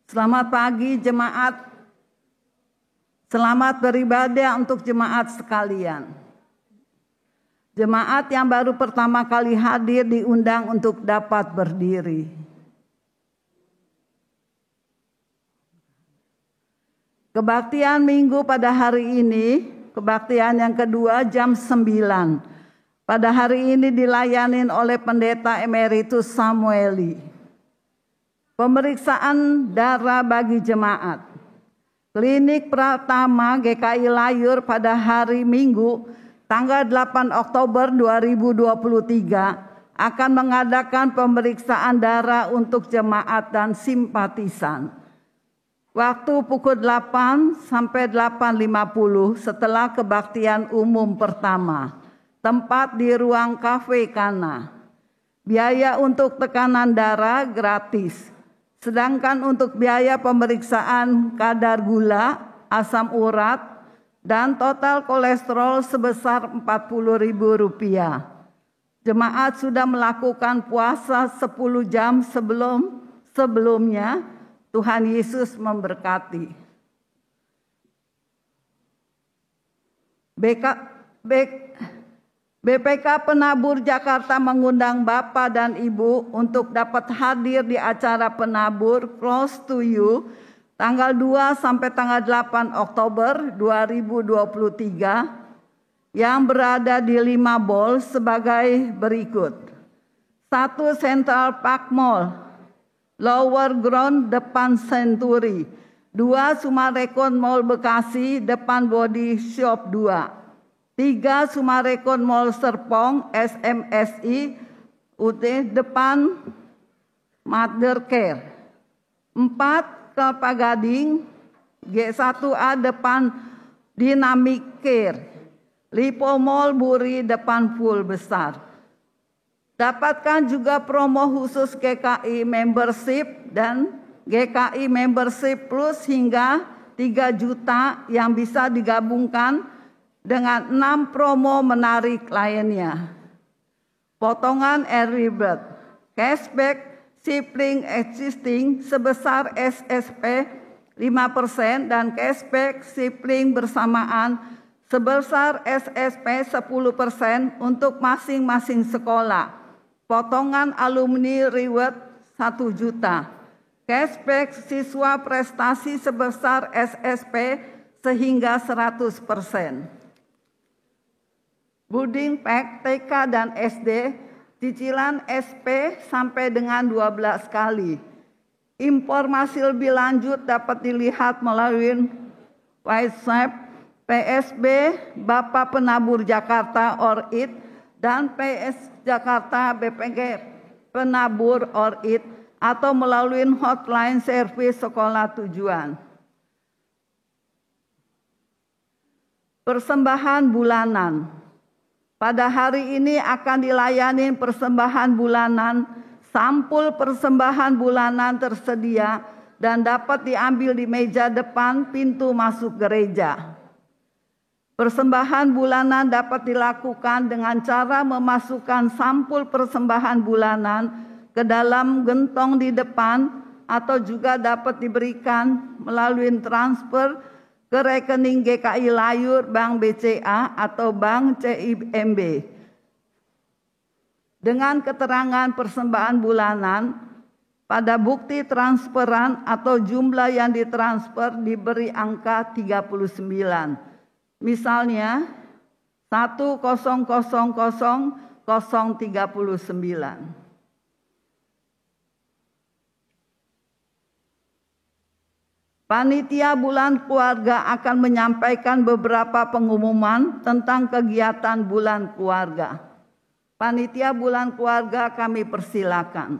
Selamat pagi jemaat. Selamat beribadah untuk jemaat sekalian. Jemaat yang baru pertama kali hadir diundang untuk dapat berdiri. Kebaktian minggu pada hari ini, kebaktian yang kedua jam 9. Pada hari ini dilayani oleh Pendeta Emeritus Samueli. Pemeriksaan darah bagi jemaat. Klinik pertama GKI Layur pada hari Minggu tanggal 8 Oktober 2023 akan mengadakan pemeriksaan darah untuk jemaat dan simpatisan. Waktu pukul 8 sampai 8.50 setelah kebaktian umum pertama. Tempat di ruang kafe Kana. Biaya untuk tekanan darah gratis. Sedangkan untuk biaya pemeriksaan kadar gula, asam urat, dan total kolesterol sebesar Rp40.000. Jemaat sudah melakukan puasa 10 jam sebelumnya. Tuhan Yesus memberkati. BPK Penabur Jakarta mengundang Bapak dan Ibu untuk dapat hadir di acara penabur Close to You tanggal 2 sampai tanggal 8 Oktober 2023 yang berada di 5 Mall sebagai berikut. 1 Central Park Mall, Lower Ground depan Century. 2 Sumarekon Mall Bekasi depan Body Shop 2. 3 Sumarekon Mall Serpong SMSI UT depan Mother Care. 4 Kelapa Gading G1A depan Dynamic Care. Lipo Mall Buri depan Full Besar. Dapatkan juga promo khusus GKI Membership dan GKI Membership Plus hingga 3 juta yang bisa digabungkan dengan 6 promo menarik lainnya. Potongan early bird, cashback, sibling existing sebesar SSP 5% dan cashback sibling bersamaan sebesar SSP 10% untuk masing-masing sekolah. potongan alumni reward 1 juta, cashback siswa prestasi sebesar SSP sehingga 100%. Boarding pack TK dan SD, cicilan SP sampai dengan 12 kali. Informasi lebih lanjut dapat dilihat melalui WhatsApp PSB Bapak Penabur Jakarta ORID dan PS Jakarta BPG Penabur ORID atau melalui hotline servis sekolah tujuan. Persembahan bulanan. Pada hari ini akan dilayani persembahan bulanan. Sampul persembahan bulanan tersedia dan dapat diambil di meja depan pintu masuk gereja. Persembahan bulanan dapat dilakukan dengan cara memasukkan sampul persembahan bulanan ke dalam gentong di depan atau juga dapat diberikan melalui transfer ke rekening GKI Layur, Bank BCA atau Bank CIMB. Dengan keterangan persembahan bulanan, pada bukti transferan atau jumlah yang ditransfer diberi angka 39. Misalnya 1000039. Panitia Bulan Keluarga akan menyampaikan beberapa pengumuman tentang kegiatan Bulan Keluarga. Panitia Bulan Keluarga kami persilakan.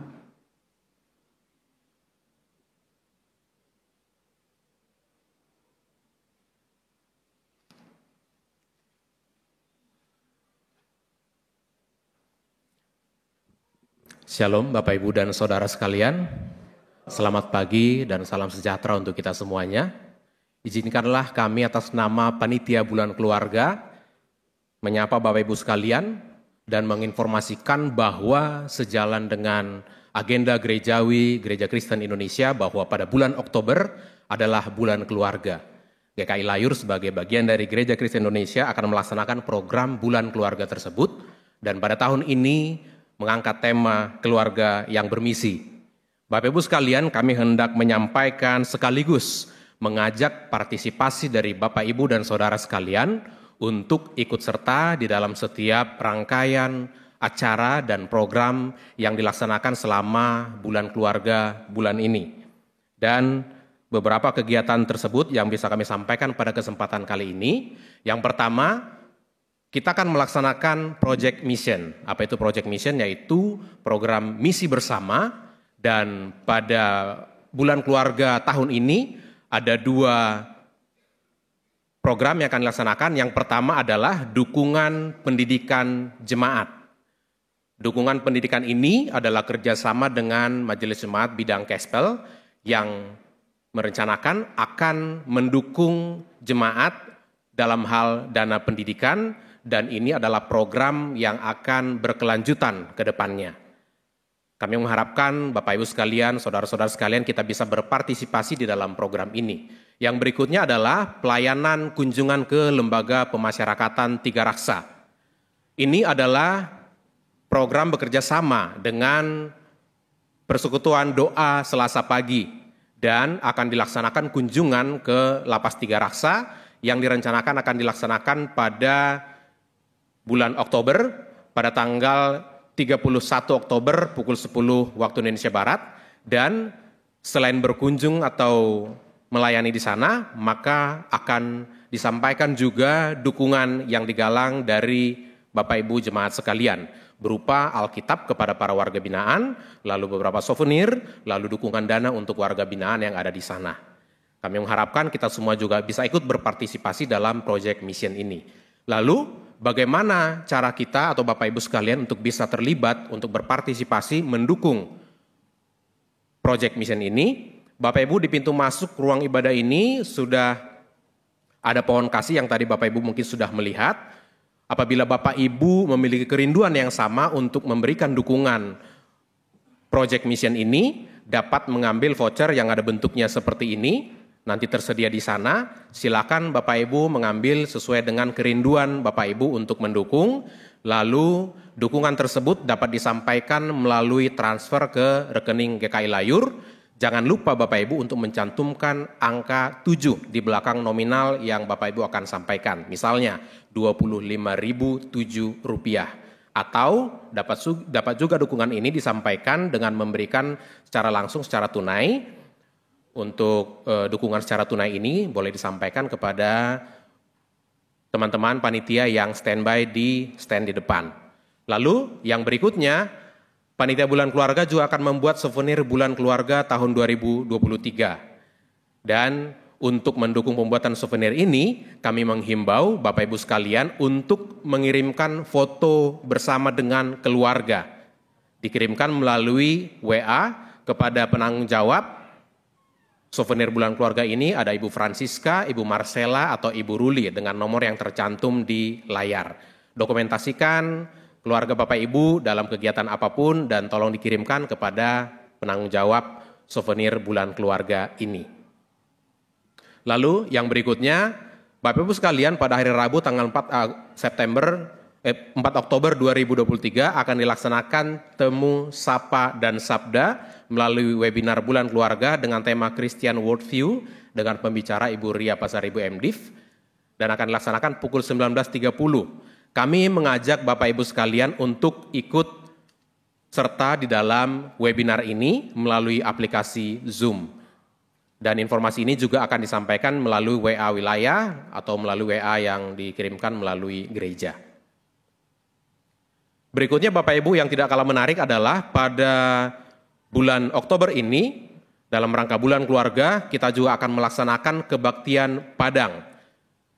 Shalom Bapak Ibu dan Saudara sekalian. Selamat pagi dan salam sejahtera untuk kita semuanya. Izinkanlah kami atas nama Panitia Bulan Keluarga menyapa Bapak Ibu sekalian dan menginformasikan bahwa sejalan dengan agenda gerejawi Gereja Kristen Indonesia bahwa pada bulan Oktober adalah bulan keluarga. GKI Layur sebagai bagian dari Gereja Kristen Indonesia akan melaksanakan program bulan keluarga tersebut dan pada tahun ini mengangkat tema keluarga yang bermisi. Bapak Ibu sekalian, kami hendak menyampaikan sekaligus mengajak partisipasi dari Bapak Ibu dan Saudara sekalian untuk ikut serta di dalam setiap rangkaian acara dan program yang dilaksanakan selama bulan keluarga bulan ini. Dan beberapa kegiatan tersebut yang bisa kami sampaikan pada kesempatan kali ini. Yang pertama, kita akan melaksanakan Project Mission. Apa itu Project Mission? Yaitu program misi bersama, dan pada bulan keluarga tahun ini ada 2 program yang akan dilaksanakan. Yang pertama adalah dukungan pendidikan jemaat. Dukungan pendidikan ini adalah kerjasama dengan Majelis Jemaat Bidang Kespel yang merencanakan akan mendukung jemaat dalam hal dana pendidikan, dan ini adalah program yang akan berkelanjutan ke depannya. Kami mengharapkan Bapak Ibu sekalian, saudara-saudara sekalian, kita bisa berpartisipasi di dalam program ini. Yang berikutnya adalah pelayanan kunjungan ke Lembaga Pemasyarakatan Tiga Raksa. Ini adalah program bekerja sama dengan Persekutuan Doa Selasa Pagi dan akan dilaksanakan kunjungan ke Lapas Tiga Raksa yang direncanakan akan dilaksanakan pada bulan Oktober pada tanggal 31 Oktober pukul 10 waktu Indonesia Barat. Dan selain berkunjung atau melayani di sana, maka akan disampaikan juga dukungan yang digalang dari Bapak Ibu jemaat sekalian berupa Alkitab kepada para warga binaan, lalu beberapa souvenir, lalu dukungan dana untuk warga binaan yang ada di sana. Kami mengharapkan kita semua juga bisa ikut berpartisipasi dalam Project Mission ini. Lalu bagaimana cara kita atau Bapak Ibu sekalian untuk bisa terlibat, untuk berpartisipasi mendukung Project Mission ini? Bapak Ibu, di pintu masuk ruang ibadah ini sudah ada pohon kasih yang tadi Bapak Ibu mungkin sudah melihat. Apabila Bapak Ibu memiliki kerinduan yang sama untuk memberikan dukungan Project Mission ini, dapat mengambil voucher yang ada bentuknya seperti ini, nanti tersedia di sana. Silakan Bapak Ibu mengambil sesuai dengan kerinduan Bapak Ibu untuk mendukung. Lalu dukungan tersebut dapat disampaikan melalui transfer ke rekening GKI Layur. Jangan lupa Bapak Ibu untuk mencantumkan angka 7 di belakang nominal yang Bapak Ibu akan sampaikan. Misalnya Rp25.007. Atau dapat juga dukungan ini disampaikan dengan memberikan secara langsung secara tunai. Untuk dukungan secara tunai ini boleh disampaikan kepada teman-teman panitia yang standby di stand di depan. Lalu yang berikutnya, panitia Bulan Keluarga juga akan membuat souvenir Bulan Keluarga tahun 2023. Dan untuk mendukung pembuatan souvenir ini, kami menghimbau Bapak Ibu sekalian untuk mengirimkan foto bersama dengan keluarga. Dikirimkan melalui WA kepada penanggung jawab souvenir Bulan Keluarga ini, ada Ibu Francisca, Ibu Marcella, atau Ibu Ruli dengan nomor yang tercantum di layar. Dokumentasikan keluarga Bapak Ibu dalam kegiatan apapun dan tolong dikirimkan kepada penanggung jawab souvenir Bulan Keluarga ini. Lalu yang berikutnya, Bapak Ibu sekalian, pada hari Rabu tanggal 4 Oktober 2023 akan dilaksanakan Temu Sapa dan Sabda melalui webinar Bulan Keluarga dengan tema Christian Worldview dengan pembicara Ibu Ria Pasaribu MDiv dan akan dilaksanakan pukul 19.30. Kami mengajak Bapak Ibu sekalian untuk ikut serta di dalam webinar ini melalui aplikasi Zoom. Dan informasi ini juga akan disampaikan melalui WA wilayah atau melalui WA yang dikirimkan melalui gereja. Berikutnya Bapak Ibu yang tidak kalah menarik adalah pada bulan Oktober ini, dalam rangka Bulan Keluarga, kita juga akan melaksanakan kebaktian Padang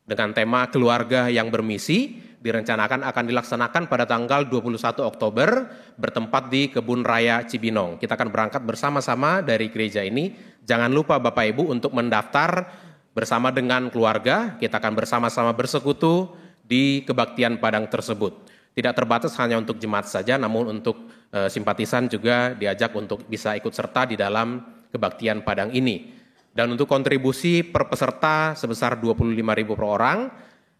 dengan tema Keluarga yang Bermisi, direncanakan akan dilaksanakan pada tanggal 21 Oktober bertempat di Kebun Raya Cibinong. Kita akan berangkat bersama-sama dari gereja ini. Jangan lupa Bapak Ibu untuk mendaftar bersama dengan keluarga, kita akan bersama-sama bersekutu di kebaktian Padang tersebut. Tidak terbatas hanya untuk jemaat saja, namun untuk simpatisan juga diajak untuk bisa ikut serta di dalam kebaktian Padang ini. Dan untuk kontribusi per peserta sebesar 25.000 per orang,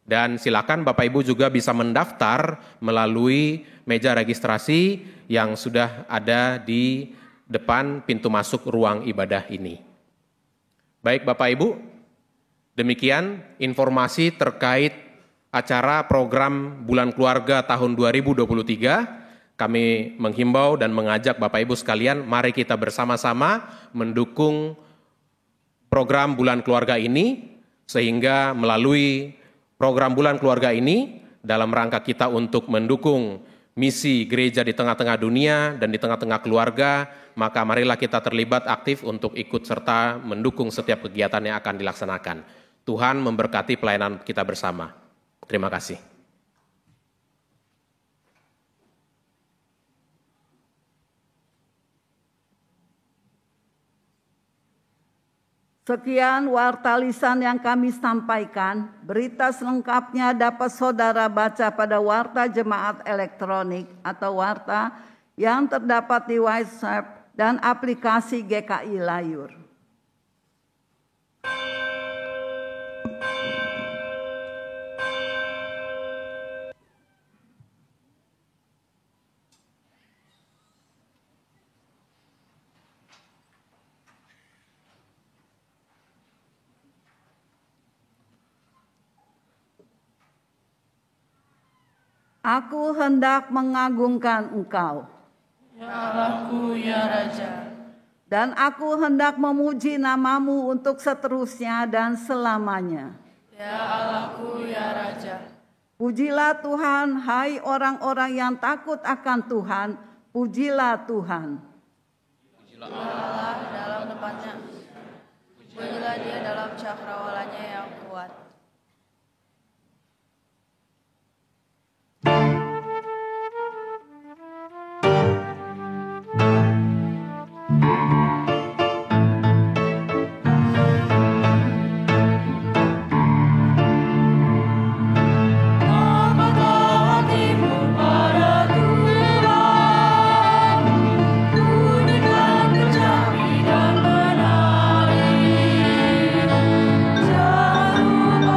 dan silakan Bapak Ibu juga bisa mendaftar melalui meja registrasi yang sudah ada di depan pintu masuk ruang ibadah ini. Baik Bapak Ibu, demikian informasi terkait acara program Bulan Keluarga tahun 2023, kami menghimbau dan mengajak Bapak Ibu sekalian, mari kita bersama-sama mendukung program Bulan Keluarga ini, sehingga melalui program Bulan Keluarga ini, dalam rangka kita untuk mendukung misi gereja di tengah-tengah dunia dan di tengah-tengah keluarga, maka marilah kita terlibat aktif untuk ikut serta mendukung setiap kegiatan yang akan dilaksanakan. Tuhan memberkati pelayanan kita bersama. Terima kasih. Sekian warta lisan yang kami sampaikan. Berita selengkapnya dapat saudara baca pada warta jemaat elektronik atau warta yang terdapat di WhatsApp dan aplikasi GKI Layur. Aku hendak mengagungkan Engkau, ya Allahku, ya Raja. Dan aku hendak memuji namamu untuk seterusnya dan selamanya. Ya Allahku, ya Raja. Pujilah Tuhan, hai orang-orang yang takut akan Tuhan. Pujilah Tuhan. Pujilah Allah dalam tempatnya. Pujilah Dia dalam cakrawalanya yang kuat. Jangan lupa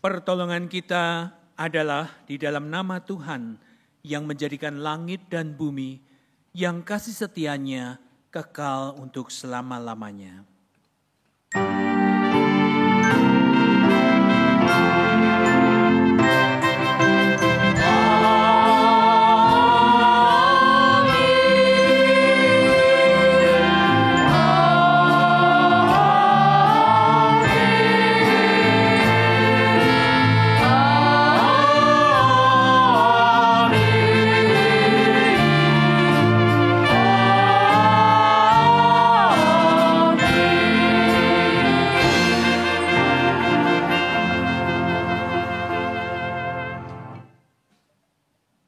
Pertolongan kita adalah di dalam nama Tuhan yang menjadikan langit dan bumi, yang kasih setianya kekal untuk selama-lamanya.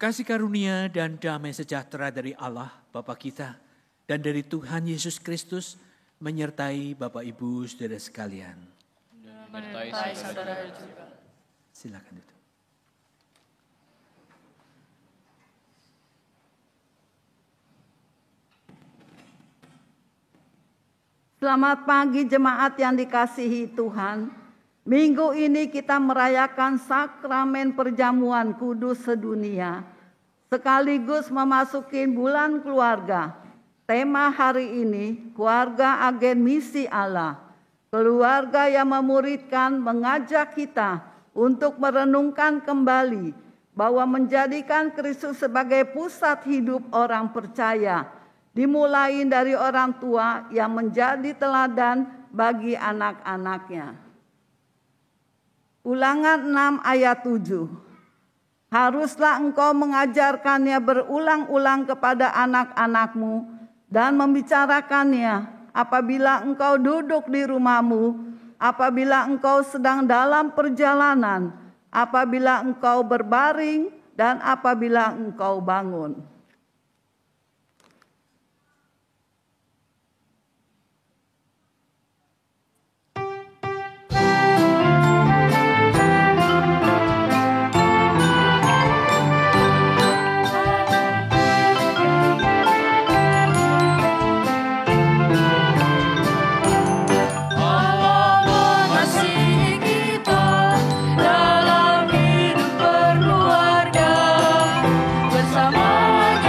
Kasih karunia dan damai sejahtera dari Allah Bapa kita dan dari Tuhan Yesus Kristus menyertai Bapak Ibu saudara sekalian. Menyertai saudara juga. Silakan duduk. Selamat pagi jemaat yang dikasihi Tuhan. Minggu ini kita merayakan sakramen perjamuan kudus sedunia, sekaligus memasuki bulan keluarga. Tema hari ini, keluarga agen misi Allah. Keluarga yang memuridkan mengajak kita untuk merenungkan kembali bahwa menjadikan Kristus sebagai pusat hidup orang percaya, dimulai dari orang tua yang menjadi teladan bagi anak-anaknya. Ulangan 6 ayat 7. Haruslah engkau mengajarkannya berulang-ulang kepada anak-anakmu dan membicarakannya apabila engkau duduk di rumahmu, apabila engkau sedang dalam perjalanan, apabila engkau berbaring, dan apabila engkau bangun. Bersama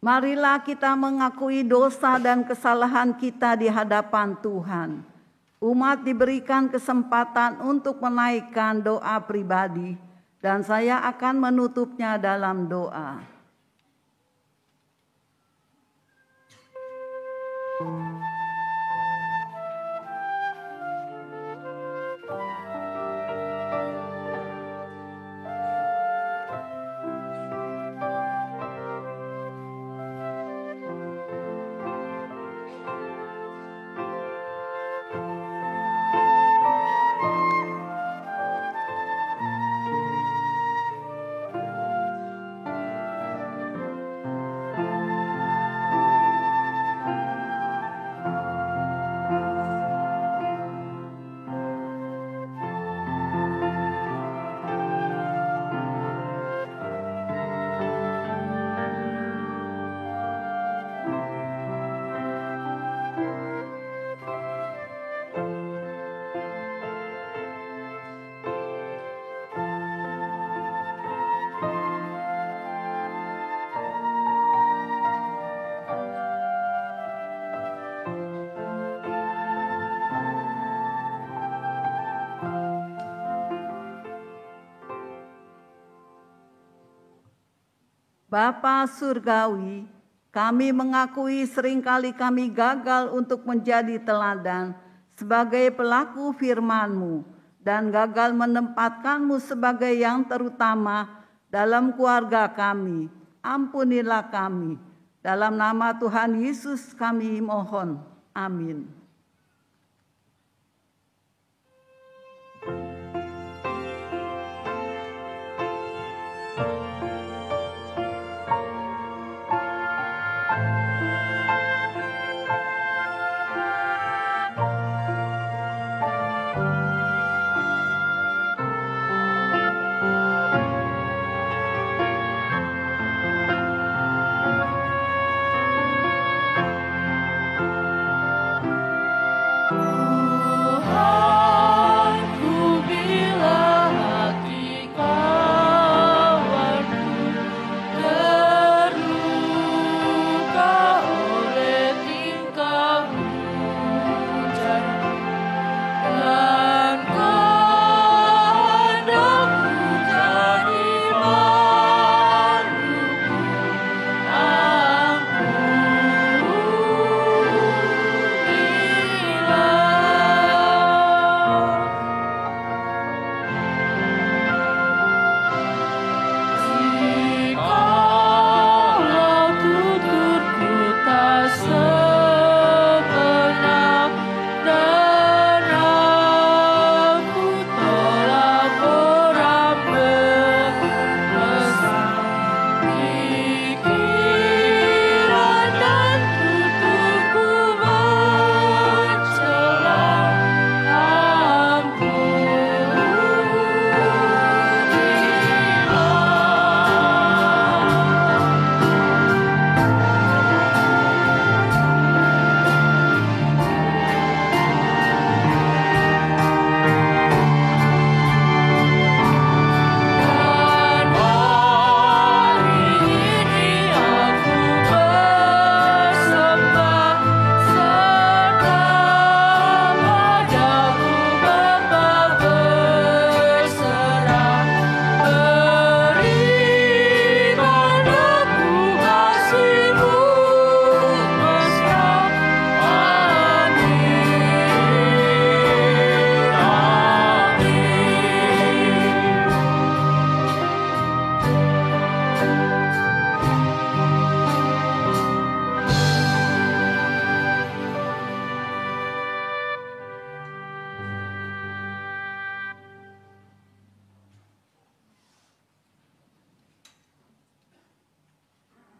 Marilah kita mengakui dosa dan kesalahan kita di hadapan Tuhan. Umat diberikan kesempatan untuk menaikkan doa pribadi, dan saya akan menutupnya dalam doa. Bapa Surgawi, kami mengakui seringkali kami gagal untuk menjadi teladan sebagai pelaku firman-Mu dan gagal menempatkan-Mu sebagai yang terutama dalam keluarga kami. Ampunilah kami. Dalam nama Tuhan Yesus kami mohon. Amin.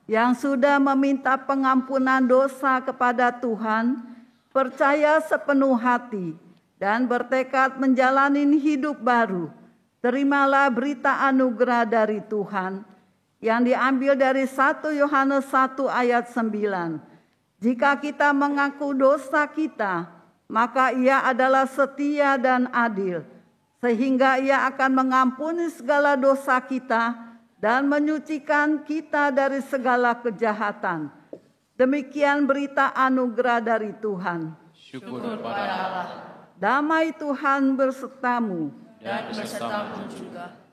Yang sudah meminta pengampunan dosa kepada Tuhan, percaya sepenuh hati, dan bertekad menjalani hidup baru, terimalah berita anugerah dari Tuhan yang diambil dari 1 Yohanes 1 ayat 9. Jika kita mengaku dosa kita, maka Ia adalah setia dan adil, sehingga Ia akan mengampuni segala dosa kita dan menyucikan kita dari segala kejahatan. Demikian berita anugerah dari Tuhan. Syukur pada Allah. Damai Tuhan bersertamu. Dan bersertamu juga.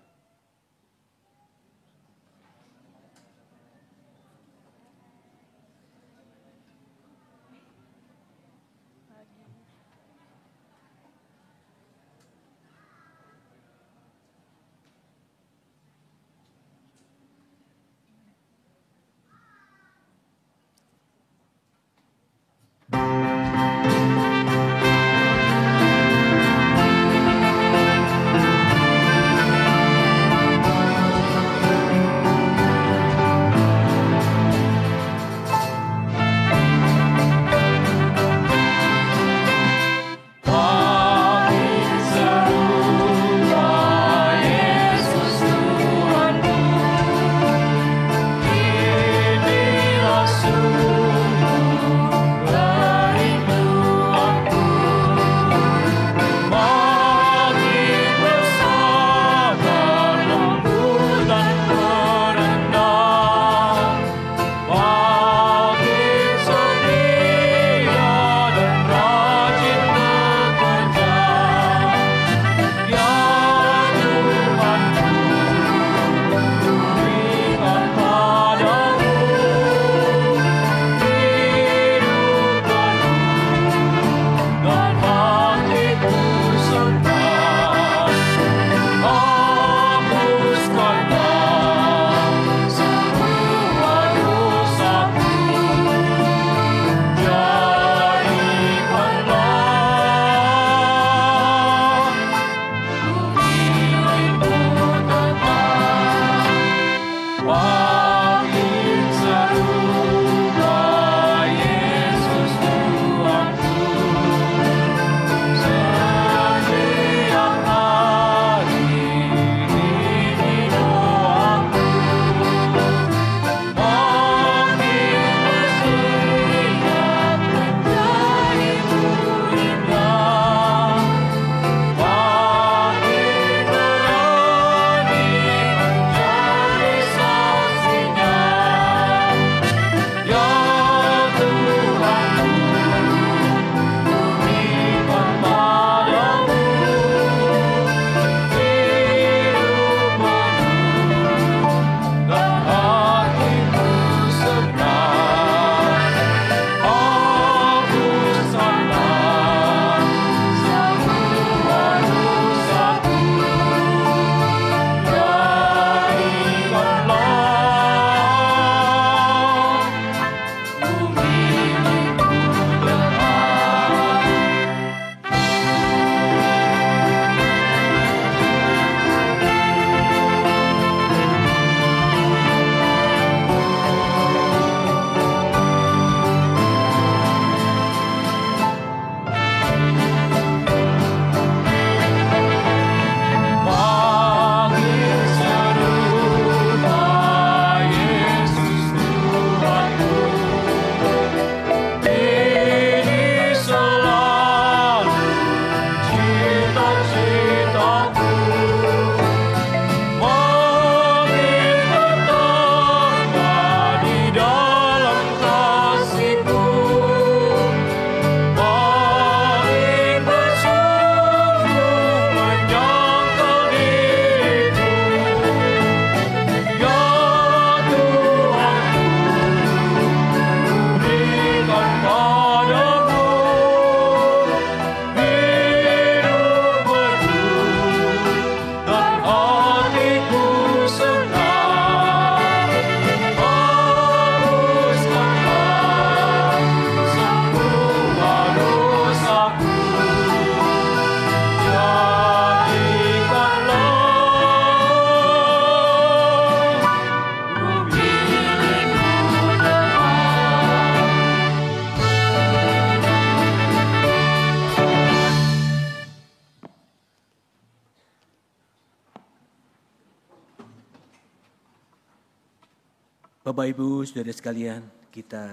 Bapak Ibu, Saudara sekalian, kita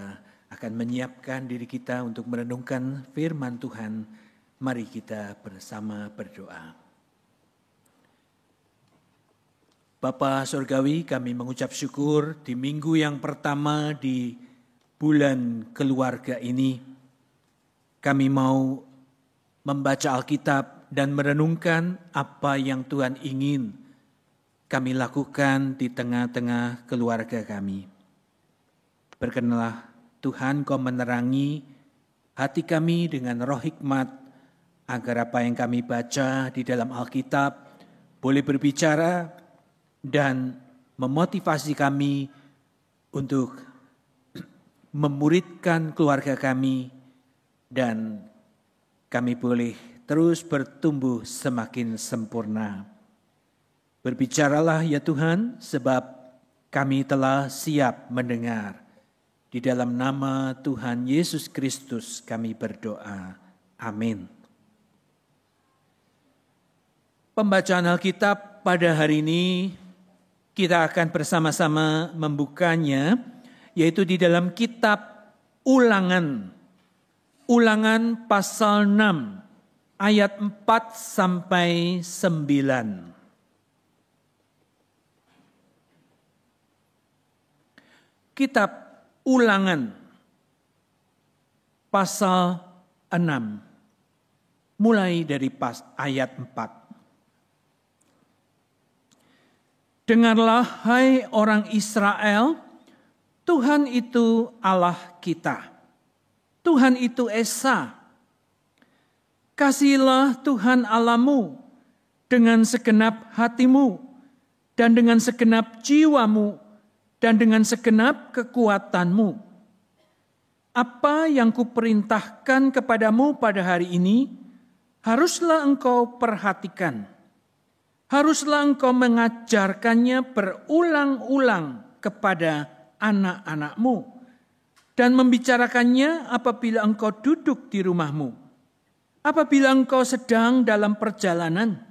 akan menyiapkan diri kita untuk merenungkan firman Tuhan. Mari kita bersama berdoa. Bapa Surgawi, kami mengucap syukur di minggu yang pertama di bulan keluarga ini. Kami mau membaca Alkitab dan merenungkan apa yang Tuhan ingin kami lakukan di tengah-tengah keluarga kami. Berkenanlah Tuhan, Kau menerangi hati kami dengan roh hikmat, agar apa yang kami baca di dalam Alkitab boleh berbicara dan memotivasi kami untuk memuridkan keluarga kami, dan kami boleh terus bertumbuh semakin sempurna. Berbicaralah ya Tuhan, sebab kami telah siap mendengar. Di dalam nama Tuhan Yesus Kristus kami berdoa. Amin. Pembacaan Alkitab pada hari ini kita akan bersama-sama membukanya, yaitu di dalam kitab Ulangan. Ulangan pasal 6 ayat 4 sampai 9. Kitab Ulangan pasal 6 mulai dari ayat 4. Dengarlah hai orang Israel, Tuhan itu Allah kita. Tuhan itu Esa. Kasihilah Tuhan Allahmu dengan segenap hatimu dan dengan segenap jiwamu dan dengan segenap kekuatanmu. Apa yang kuperintahkan kepadamu pada hari ini, haruslah engkau perhatikan. Haruslah engkau mengajarkannya berulang-ulang kepada anak-anakmu dan membicarakannya apabila engkau duduk di rumahmu, apabila engkau sedang dalam perjalanan,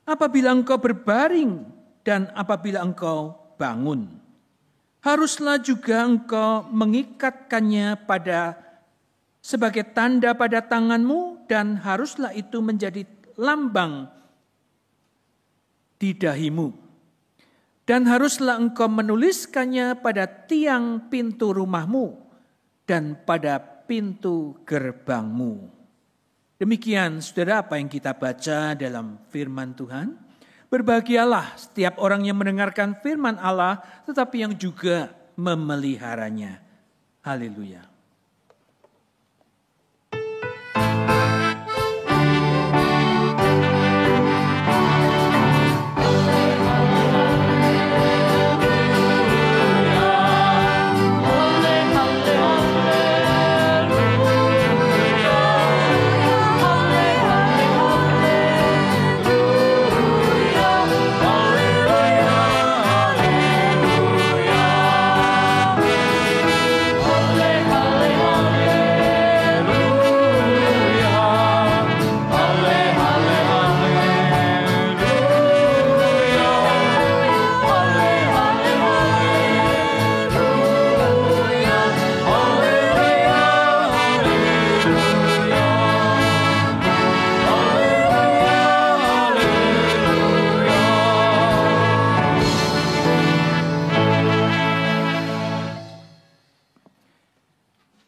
apabila engkau berbaring, dan apabila engkau bangun. Haruslah juga engkau mengikatkannya sebagai tanda pada tanganmu, dan haruslah itu menjadi lambang di dahimu. Dan haruslah engkau menuliskannya pada tiang pintu rumahmu dan pada pintu gerbangmu. Demikian saudara apa yang kita baca dalam firman Tuhan. Berbahagialah setiap orang yang mendengarkan firman Allah, tetapi yang juga memeliharanya. Haleluya.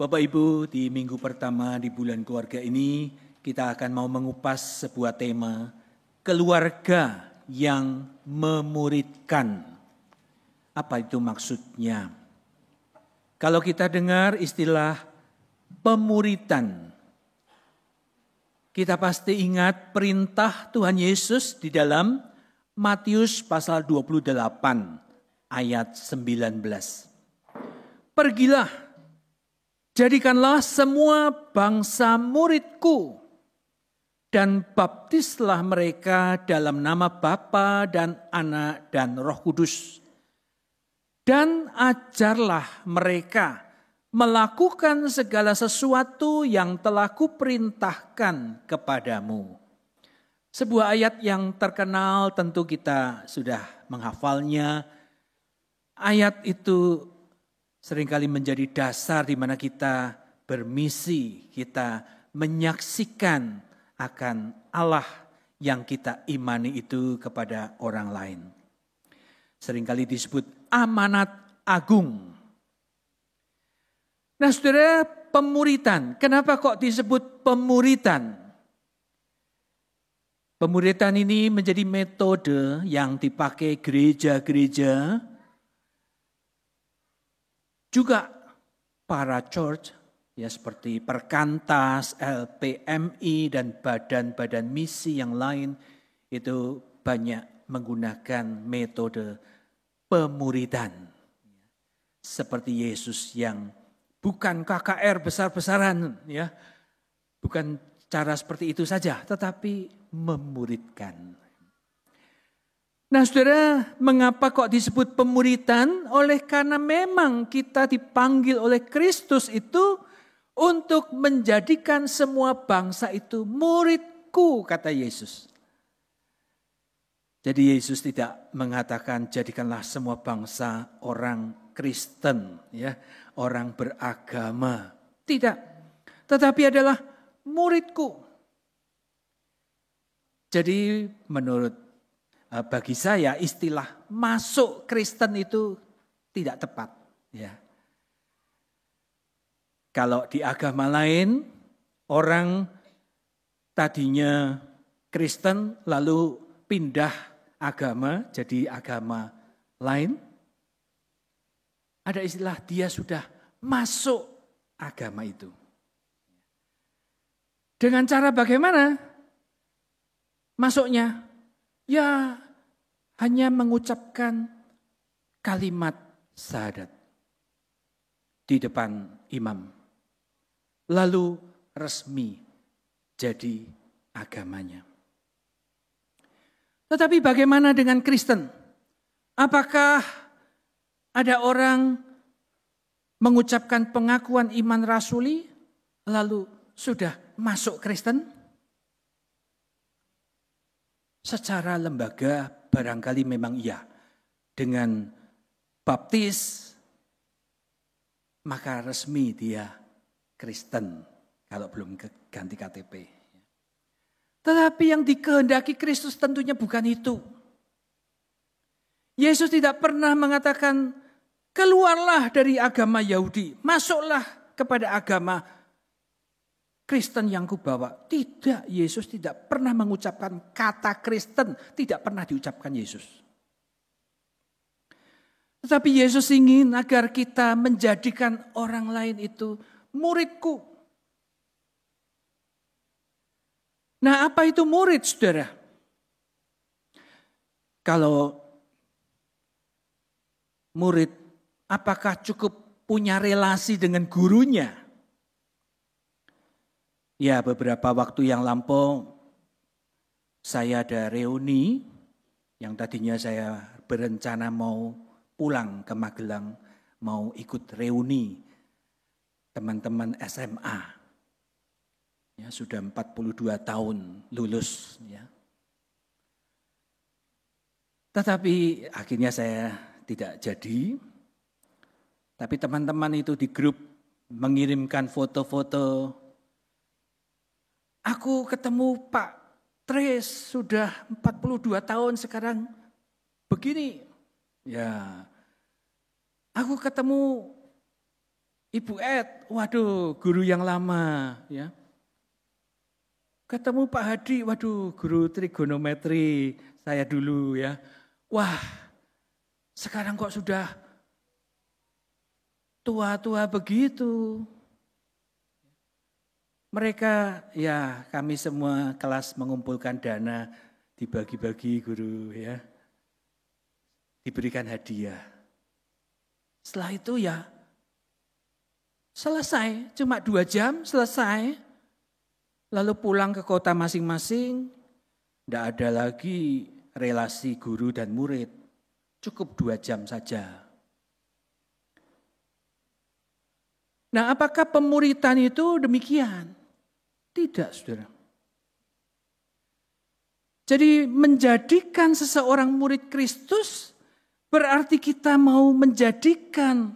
Bapak Ibu, di minggu pertama di bulan keluarga ini, kita akan mau mengupas sebuah tema, keluarga yang memuridkan. Apa itu maksudnya? Kalau kita dengar istilah pemuritan, kita pasti ingat perintah Tuhan Yesus di dalam Matius pasal 28 ayat 19. Pergilah, jadikanlah semua bangsa muridku dan baptislah mereka dalam nama Bapa dan Anak dan Roh Kudus. Dan ajarlah mereka melakukan segala sesuatu yang telah kuperintahkan kepadamu. Sebuah ayat yang terkenal, tentu kita sudah menghafalnya. Ayat itu seringkali menjadi dasar di mana kita bermisi, kita menyaksikan akan Allah yang kita imani itu kepada orang lain. seringkali disebut amanat agung. Nah saudara, pemuritan. Kenapa kok disebut pemuritan? Pemuritan ini menjadi metode yang dipakai gereja-gereja, juga para church, ya seperti Perkantas, LPMI, dan badan-badan misi yang lain, itu banyak menggunakan metode pemuritan. Seperti Yesus yang bukan KKR besar-besaran, ya, bukan cara seperti itu saja, tetapi memuridkan. Nah saudara, mengapa kok disebut pemuritan? Oleh karena memang kita dipanggil oleh Kristus itu untuk menjadikan semua bangsa itu muridku, kata Yesus. Jadi Yesus tidak mengatakan jadikanlah semua bangsa orang Kristen, ya, orang beragama. Tidak, tetapi adalah muridku. Jadi menurut bagi saya istilah masuk Kristen itu tidak tepat. Ya. Kalau di agama lain, orang tadinya Kristen lalu pindah agama jadi agama lain, ada istilah dia sudah masuk agama itu. Dengan cara bagaimana masuknya? Ya hanya mengucapkan kalimat syahadat di depan imam. Lalu resmi jadi agamanya. Tetapi bagaimana dengan Kristen? Apakah ada orang mengucapkan pengakuan iman rasuli lalu sudah masuk Kristen? Secara lembaga barangkali memang iya. Dengan baptis maka resmi dia Kristen kalau belum ganti KTP. Tetapi yang dikehendaki Kristus tentunya bukan itu. Yesus tidak pernah mengatakan keluarlah dari agama Yahudi, masuklah kepada agama Kristen yang kubawa. Tidak, Yesus tidak pernah mengucapkan kata Kristen, tidak pernah diucapkan Yesus. Tetapi Yesus ingin agar kita menjadikan orang lain itu muridku. Nah, apa itu murid, saudara? Kalau murid, apakah cukup punya relasi dengan gurunya? Ya, beberapa waktu yang lampau saya ada reuni yang tadinya saya berencana mau pulang ke Magelang, mau ikut reuni teman-teman SMA. Ya, sudah 42 tahun lulus. Ya. Tetapi akhirnya saya tidak jadi. Tapi teman-teman itu di grup mengirimkan foto-foto. Aku ketemu Pak Tres sudah 42 tahun sekarang begini. Ya, aku ketemu Ibu Ed, waduh guru yang lama. Ya. Ketemu Pak Hadi, waduh guru trigonometri saya dulu ya. Wah, sekarang kok sudah tua-tua begitu. Mereka, ya kami semua kelas mengumpulkan dana, dibagi-bagi guru ya. Diberikan hadiah. Setelah itu ya selesai, cuma 2 jam selesai. Lalu pulang ke kota masing-masing, tidak ada lagi relasi guru dan murid. Cukup 2 jam saja. Nah, apakah pemuritan itu demikian? Tidak, saudara. Jadi menjadikan seseorang murid Kristus berarti kita mau menjadikan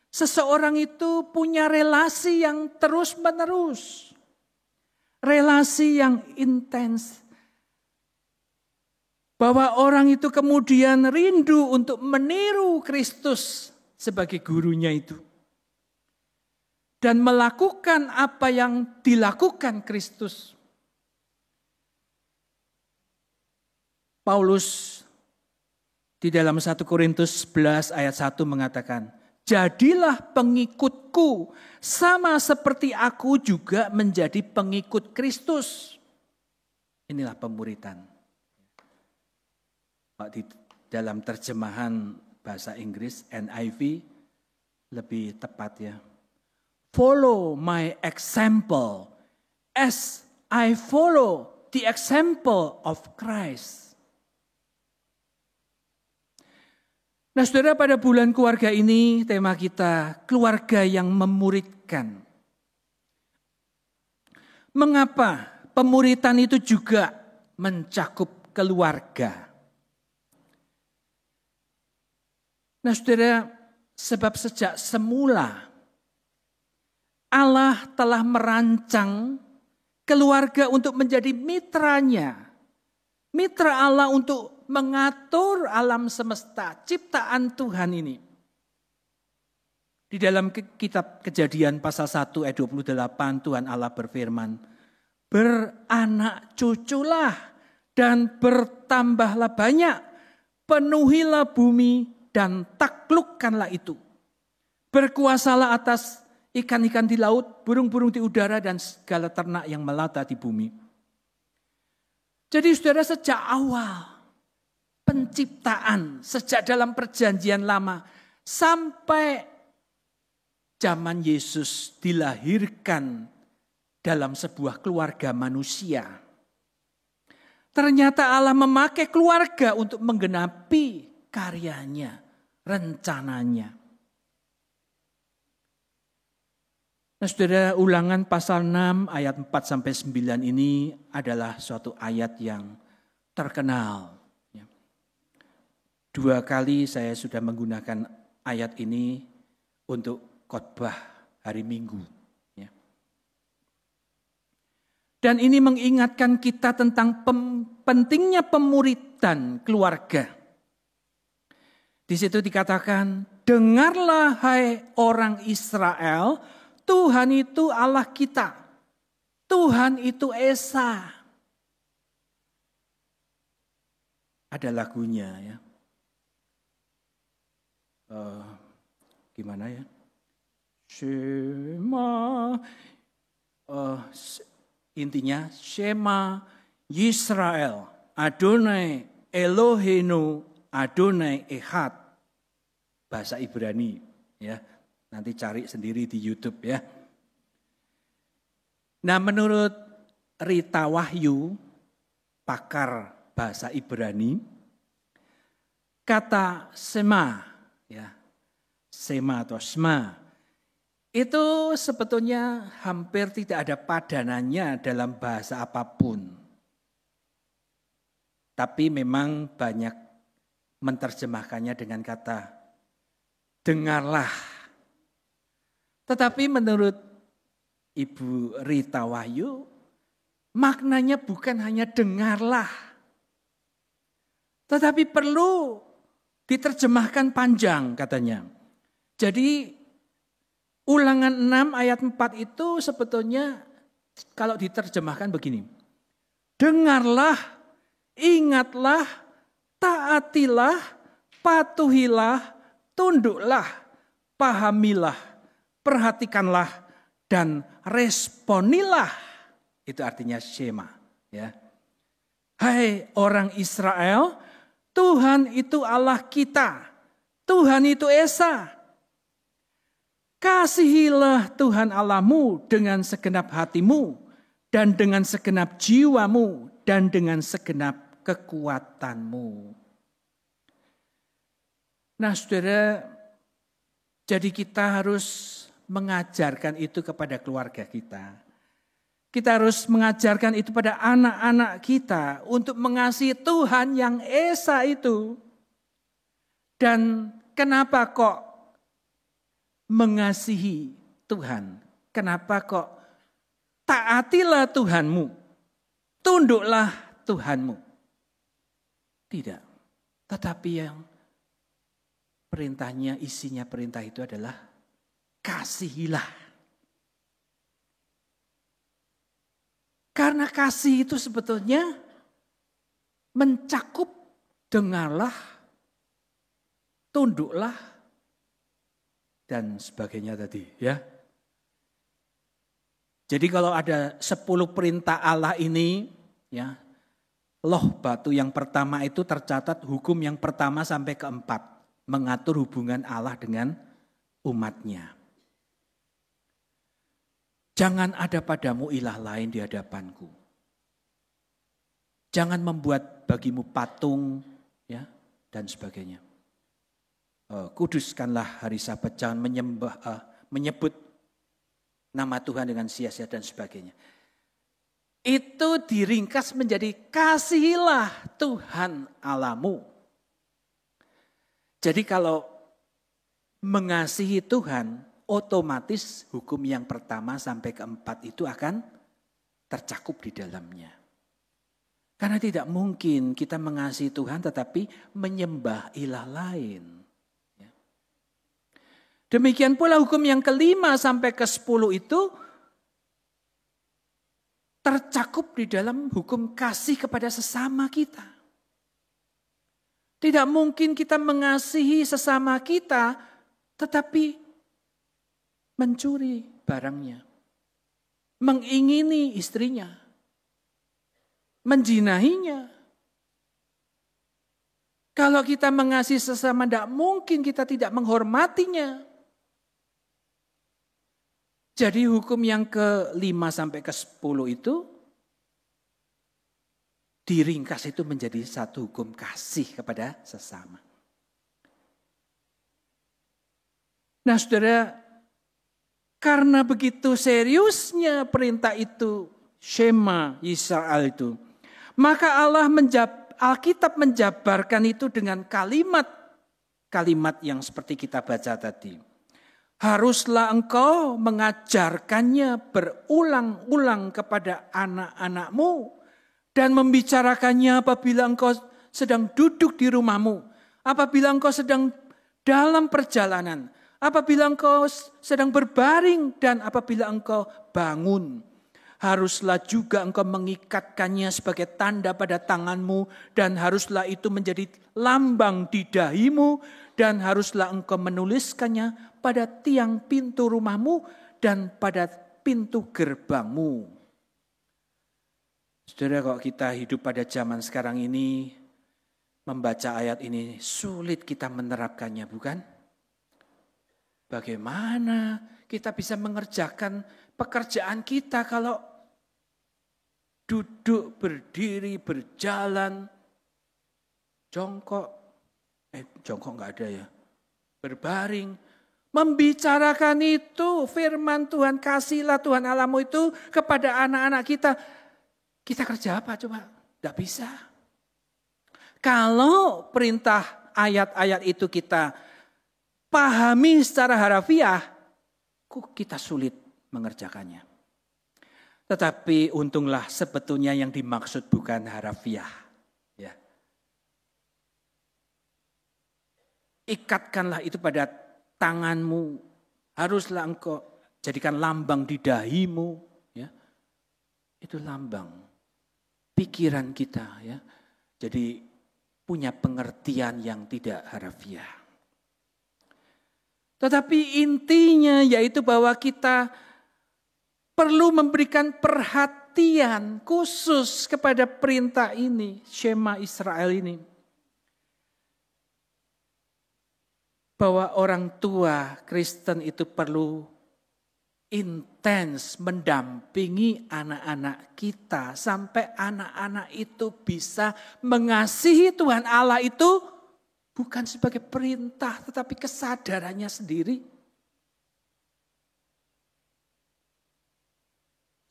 seseorang itu punya relasi yang terus-menerus. Relasi yang intens. Bahwa orang itu kemudian rindu untuk meniru Kristus sebagai gurunya itu. Dan melakukan apa yang dilakukan Kristus. Paulus di dalam 1 Korintus 11 ayat 1 mengatakan, jadilah pengikutku sama seperti aku juga menjadi pengikut Kristus. Inilah pemuritan. Di dalam terjemahan bahasa Inggris NIV lebih tepat ya. Follow my example as I follow the example of Christ. Nah saudara, pada bulan keluarga ini tema kita keluarga yang memuridkan. Mengapa pemuritan itu juga mencakup keluarga? Nah saudara, sebab sejak semula Allah telah merancang keluarga untuk menjadi mitranya. Mitra Allah untuk mengatur alam semesta, ciptaan Tuhan ini. Di dalam kitab Kejadian pasal 1 ayat 28 Tuhan Allah berfirman, beranak cuculah dan bertambahlah banyak, penuhilah bumi dan taklukkanlah itu. Berkuasalah atas ikan-ikan di laut, burung-burung di udara, dan segala ternak yang melata di bumi. Jadi saudara, sejak awal penciptaan, sejak dalam perjanjian lama, sampai zaman Yesus dilahirkan dalam sebuah keluarga manusia. Ternyata Allah memakai keluarga untuk menggenapi karyanya, rencananya. Nah saudara, Ulangan pasal 6 ayat 4-9 ini adalah suatu ayat yang terkenal. 2 kali saya sudah menggunakan ayat ini untuk khotbah hari Minggu. Dan ini mengingatkan kita tentang pentingnya pemuritan keluarga. Di situ dikatakan, dengarlah hai orang Israel, Tuhan itu Allah kita. Tuhan itu Esa. Ada lagunya ya. Gimana ya? Shema. Intinya, Shema Yisrael, Adonai Eloheinu, Adonai Echad. Bahasa Ibrani ya. Nanti cari sendiri di YouTube ya. Nah, menurut Rita Wahyu, pakar bahasa Ibrani, kata Shema ya. Shema atau Shema itu sebetulnya hampir tidak ada padanannya dalam bahasa apapun. Tapi memang banyak menerjemahkannya dengan kata dengarlah. Tetapi menurut Ibu Rita Wahyu, maknanya bukan hanya dengarlah. Tetapi perlu diterjemahkan panjang katanya. Jadi Ulangan 6 ayat 4 itu sebetulnya kalau diterjemahkan begini. Dengarlah, ingatlah, taatilah, patuhilah, tunduklah, pahamilah, perhatikanlah, dan responilah. Itu artinya Shema. Ya. Hai orang Israel, Tuhan itu Allah kita. Tuhan itu Esa. Kasihilah Tuhan Allahmu dengan segenap hatimu, dan dengan segenap jiwamu, dan dengan segenap kekuatanmu. Nah saudara, jadi kita harus mengajarkan itu kepada keluarga kita. Kita harus mengajarkan itu pada anak-anak kita untuk mengasihi Tuhan yang Esa itu. Dan kenapa kok mengasihi Tuhan? Kenapa kok taatilah Tuhanmu, tunduklah Tuhanmu? Tidak. Tetapi yang perintahnya, isinya perintah itu adalah kasihilah. Karena kasih itu sebetulnya mencakup dengarlah, tunduklah, dan sebagainya tadi ya. Jadi kalau ada 10 perintah Allah ini ya, loh batu yang pertama itu tercatat hukum yang pertama sampai keempat, mengatur hubungan Allah dengan umatnya. Jangan ada padamu ilah lain di hadapanku. Jangan membuat bagimu patung ya dan sebagainya. Kuduskanlah hari Sabat, jangan menyebut nama Tuhan dengan sia-sia dan sebagainya. Itu diringkas menjadi kasihilah Tuhan Allahmu. Jadi kalau mengasihi Tuhan, otomatis hukum yang pertama sampai keempat itu akan tercakup di dalamnya. Karena tidak mungkin kita mengasihi Tuhan tetapi menyembah ilah lain. Demikian pula hukum yang kelima sampai ke-10 itu tercakup di dalam hukum kasih kepada sesama kita. Tidak mungkin kita mengasihi sesama kita tetapi mencuri barangnya, mengingini istrinya, menjinahinya. Kalau kita mengasihi sesama, tidak mungkin kita tidak menghormatinya. Jadi hukum yang ke-5 sampai ke-10 itu diringkas itu menjadi satu hukum kasih kepada sesama. Nah saudara, karena begitu seriusnya perintah itu, Shema Yisrael itu, maka Alkitab menjabarkan itu dengan kalimat yang seperti kita baca tadi. Haruslah engkau mengajarkannya berulang-ulang kepada anak-anakmu dan membicarakannya apabila engkau sedang duduk di rumahmu, apabila engkau sedang dalam perjalanan, apabila engkau sedang berbaring dan apabila engkau bangun. Haruslah juga engkau mengikatkannya sebagai tanda pada tanganmu dan haruslah itu menjadi lambang di dahimu dan haruslah engkau menuliskannya pada tiang pintu rumahmu dan pada pintu gerbangmu. Saudara, kalau kita hidup pada zaman sekarang ini, membaca ayat ini sulit kita menerapkannya, bukan? Bagaimana kita bisa mengerjakan pekerjaan kita kalau duduk, berdiri, berjalan, jongkok enggak ada ya, berbaring, membicarakan itu firman Tuhan, kasihlah Tuhan Allahmu itu kepada anak-anak kita. Kita kerja apa coba? Tidak bisa. Kalau perintah ayat-ayat itu kita pahami secara harafiah, kita sulit mengerjakannya. Tetapi untunglah sebetulnya yang dimaksud bukan harafiah. Ya. Ikatkanlah itu pada tanganmu. Haruslah engkau jadikan lambang di dahimu. Ya. Itu lambang pikiran kita. Ya. Jadi punya pengertian yang tidak harafiah. Tetapi intinya yaitu bahwa kita perlu memberikan perhatian khusus kepada perintah ini, Shema Israel ini. Bahwa orang tua Kristen itu perlu intens mendampingi anak-anak kita sampai anak-anak itu bisa mengasihi Tuhan Allah itu bukan sebagai perintah tetapi kesadarannya sendiri.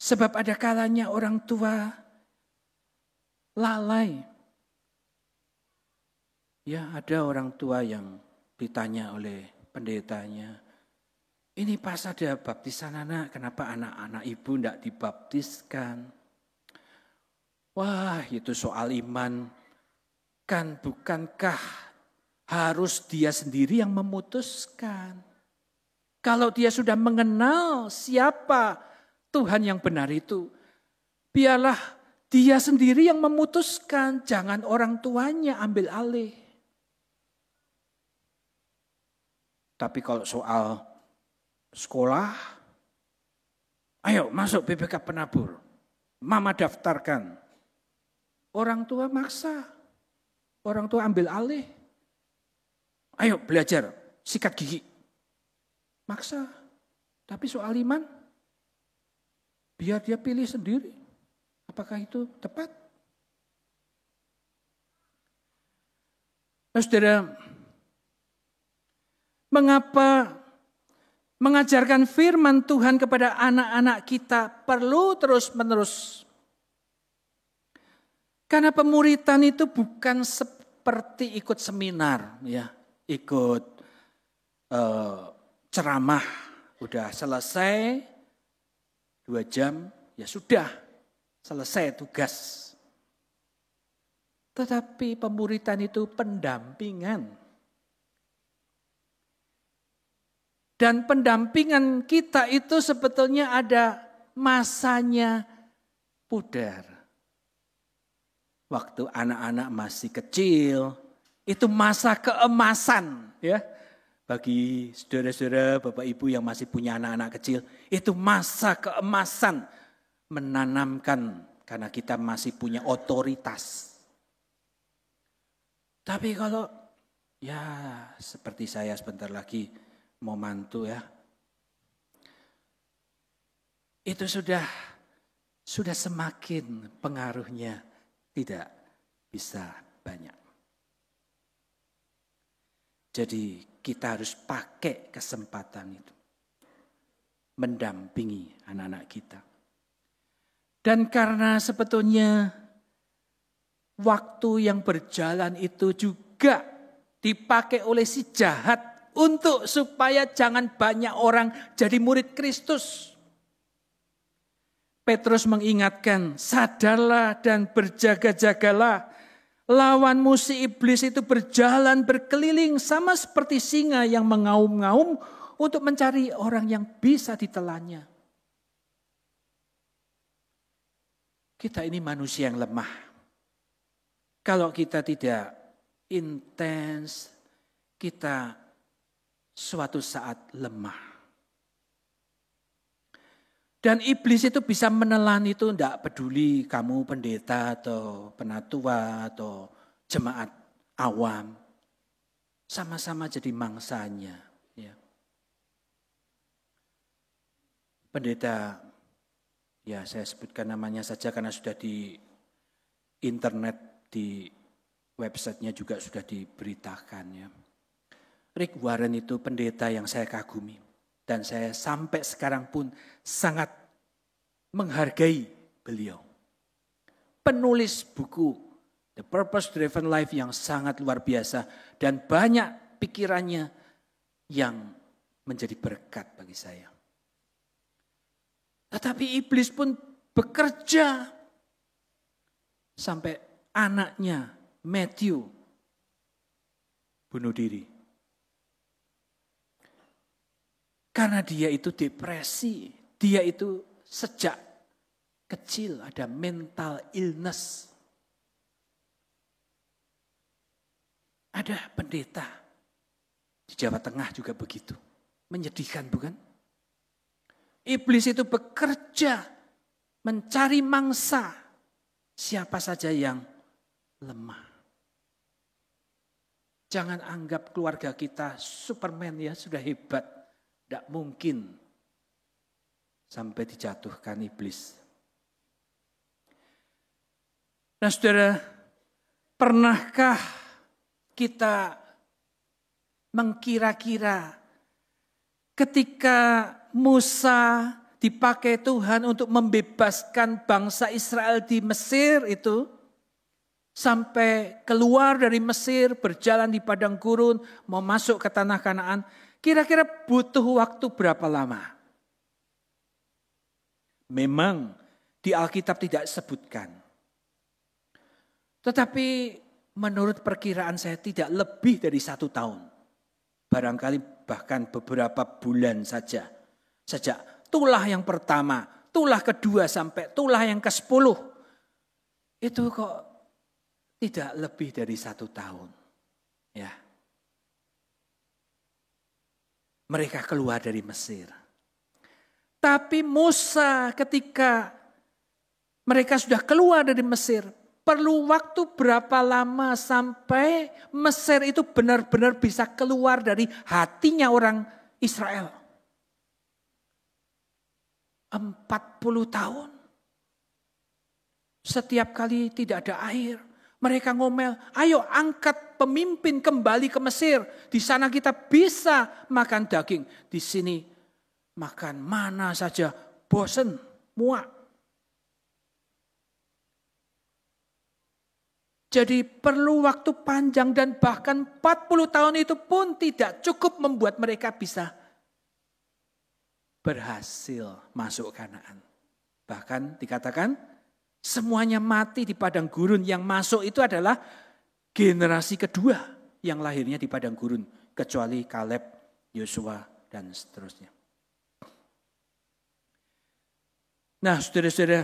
Sebab ada kalanya orang tua lalai. Ya, ada orang tua yang ditanya oleh pendetanya, ini pas ada baptisan anak, kenapa anak-anak ibu tidak dibaptiskan? Wah, itu soal iman. Kan bukankah harus dia sendiri yang memutuskan? Kalau dia sudah mengenal siapa Tuhan yang benar itu, biarlah dia sendiri yang memutuskan, jangan orang tuanya ambil alih. Tapi kalau soal sekolah, ayo masuk BPK Penabur, mama daftarkan. Orang tua maksa, orang tua ambil alih. Ayo belajar, sikat gigi. Maksa. Tapi soal iman, biar dia pilih sendiri. Apakah itu tepat? Nah, saudara, mengapa mengajarkan firman Tuhan kepada anak-anak kita perlu terus-menerus? Karena pemuritan itu bukan seperti ikut seminar, ya, ikut ceramah, udah selesai 2 jam, ya sudah selesai tugas. Tetapi pemuritan itu pendampingan. Dan pendampingan kita itu sebetulnya ada masanya pudar. Waktu anak-anak masih kecil, itu masa keemasan, ya. Bagi saudara-saudara, Bapak Ibu yang masih punya anak-anak kecil, itu masa keemasan menanamkan karena kita masih punya otoritas. Tapi kalau ya seperti saya sebentar lagi mau mantu, ya, itu sudah semakin pengaruhnya tidak bisa banyak. Jadi kita harus pakai kesempatan itu. Mendampingi anak-anak kita. Dan karena sebetulnya waktu yang berjalan itu juga dipakai oleh si jahat untuk supaya jangan banyak orang jadi murid Kristus. Petrus mengingatkan, sadarlah dan berjaga-jagalah. Lawanmu si iblis itu berjalan berkeliling sama seperti singa yang mengaum-ngaum untuk mencari orang yang bisa ditelannya. Kita ini manusia yang lemah. Kalau kita tidak intens, kita suatu saat lemah. Dan iblis itu bisa menelan itu, tidak peduli kamu pendeta atau penatua atau jemaat awam. Sama-sama jadi mangsanya. Ya. Pendeta, ya saya sebutkan namanya saja karena sudah di internet, di websitenya juga sudah diberitakan. Ya. Rick Warren itu pendeta yang saya kagumi. Dan saya sampai sekarang pun sangat menghargai beliau. Penulis buku The Purpose Driven Life yang sangat luar biasa. Dan banyak pikirannya yang menjadi berkat bagi saya. Tetapi iblis pun bekerja. Sampai anaknya Matthew bunuh diri. Karena dia itu depresi, dia itu sejak kecil ada mental illness. Ada pendeta di Jawa Tengah juga begitu. Menyedihkan bukan? Iblis itu bekerja mencari mangsa siapa saja yang lemah. Jangan anggap keluarga kita Superman, ya, sudah hebat. Tidak mungkin sampai dijatuhkan iblis. Nah saudara, pernahkah kita mengkira-kira ketika Musa dipakai Tuhan untuk membebaskan bangsa Israel di Mesir itu, sampai keluar dari Mesir, berjalan di padang gurun, mau masuk ke tanah Kanaan, kira-kira butuh waktu berapa lama? Memang di Alkitab tidak sebutkan. Tetapi menurut perkiraan saya tidak lebih dari 1 tahun. Barangkali bahkan beberapa bulan saja. Sejak tulah yang pertama, tulah kedua sampai tulah yang ke-10. Itu kok tidak lebih dari 1 tahun. Ya. Mereka keluar dari Mesir. Tapi Musa ketika mereka sudah keluar dari Mesir, perlu waktu berapa lama sampai Mesir itu benar-benar bisa keluar dari hatinya orang Israel? 40 tahun. Setiap kali tidak ada air, mereka ngomel, ayo angkat pemimpin kembali ke Mesir. Di sana kita bisa makan daging. Di sini makan mana saja, bosen, muak. Jadi perlu waktu panjang dan bahkan 40 tahun itu pun tidak cukup membuat mereka bisa berhasil masuk Kanaan. Bahkan dikatakan semuanya mati di padang gurun. Yang masuk itu adalah generasi kedua yang lahirnya di padang gurun. Kecuali Kaleb, Yosua, dan seterusnya. Nah saudara-saudara,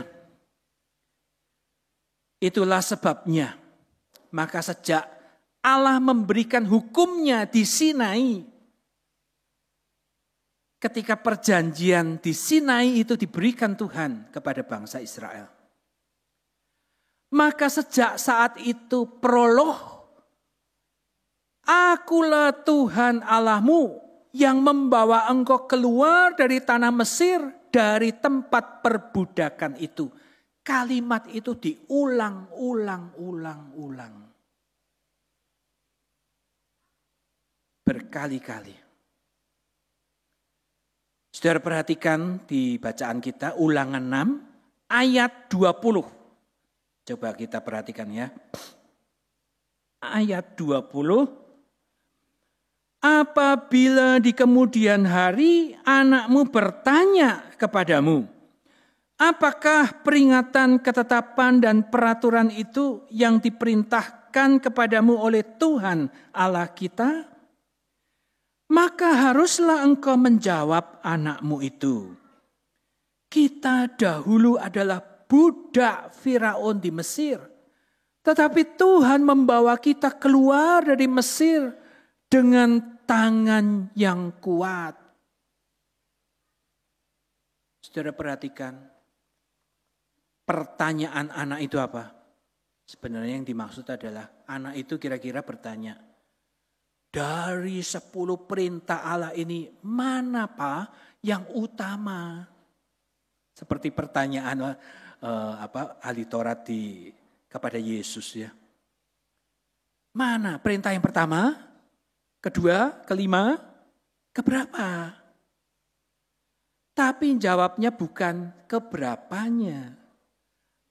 itulah sebabnya. Maka sejak Allah memberikan hukumnya di Sinai, ketika perjanjian di Sinai itu diberikan Tuhan kepada bangsa Israel. Maka sejak saat itu prolog, akulah Tuhan Allahmu yang membawa engkau keluar dari tanah Mesir, dari tempat perbudakan itu. Kalimat itu diulang-ulang. Berkali-kali. Saudara perhatikan di bacaan kita Ulangan 6 ayat 20. Coba kita perhatikan ya. Ayat 20. Apabila di kemudian hari anakmu bertanya kepadamu, apakah peringatan, ketetapan dan peraturan itu yang diperintahkan kepadamu oleh Tuhan Allah kita? Maka haruslah engkau menjawab anakmu itu. Kita dahulu adalah budak Firaun di Mesir. Tetapi Tuhan membawa kita keluar dari Mesir dengan tangan yang kuat. Saudara perhatikan. Pertanyaan anak itu apa? Sebenarnya yang dimaksud adalah anak itu kira-kira bertanya, dari 10 perintah Allah ini mana Pak yang utama? Seperti pertanyaan ahli Taurat kepada Yesus ya. Mana perintah yang pertama, kedua, kelima, keberapa? Tapi jawabnya bukan keberapanya.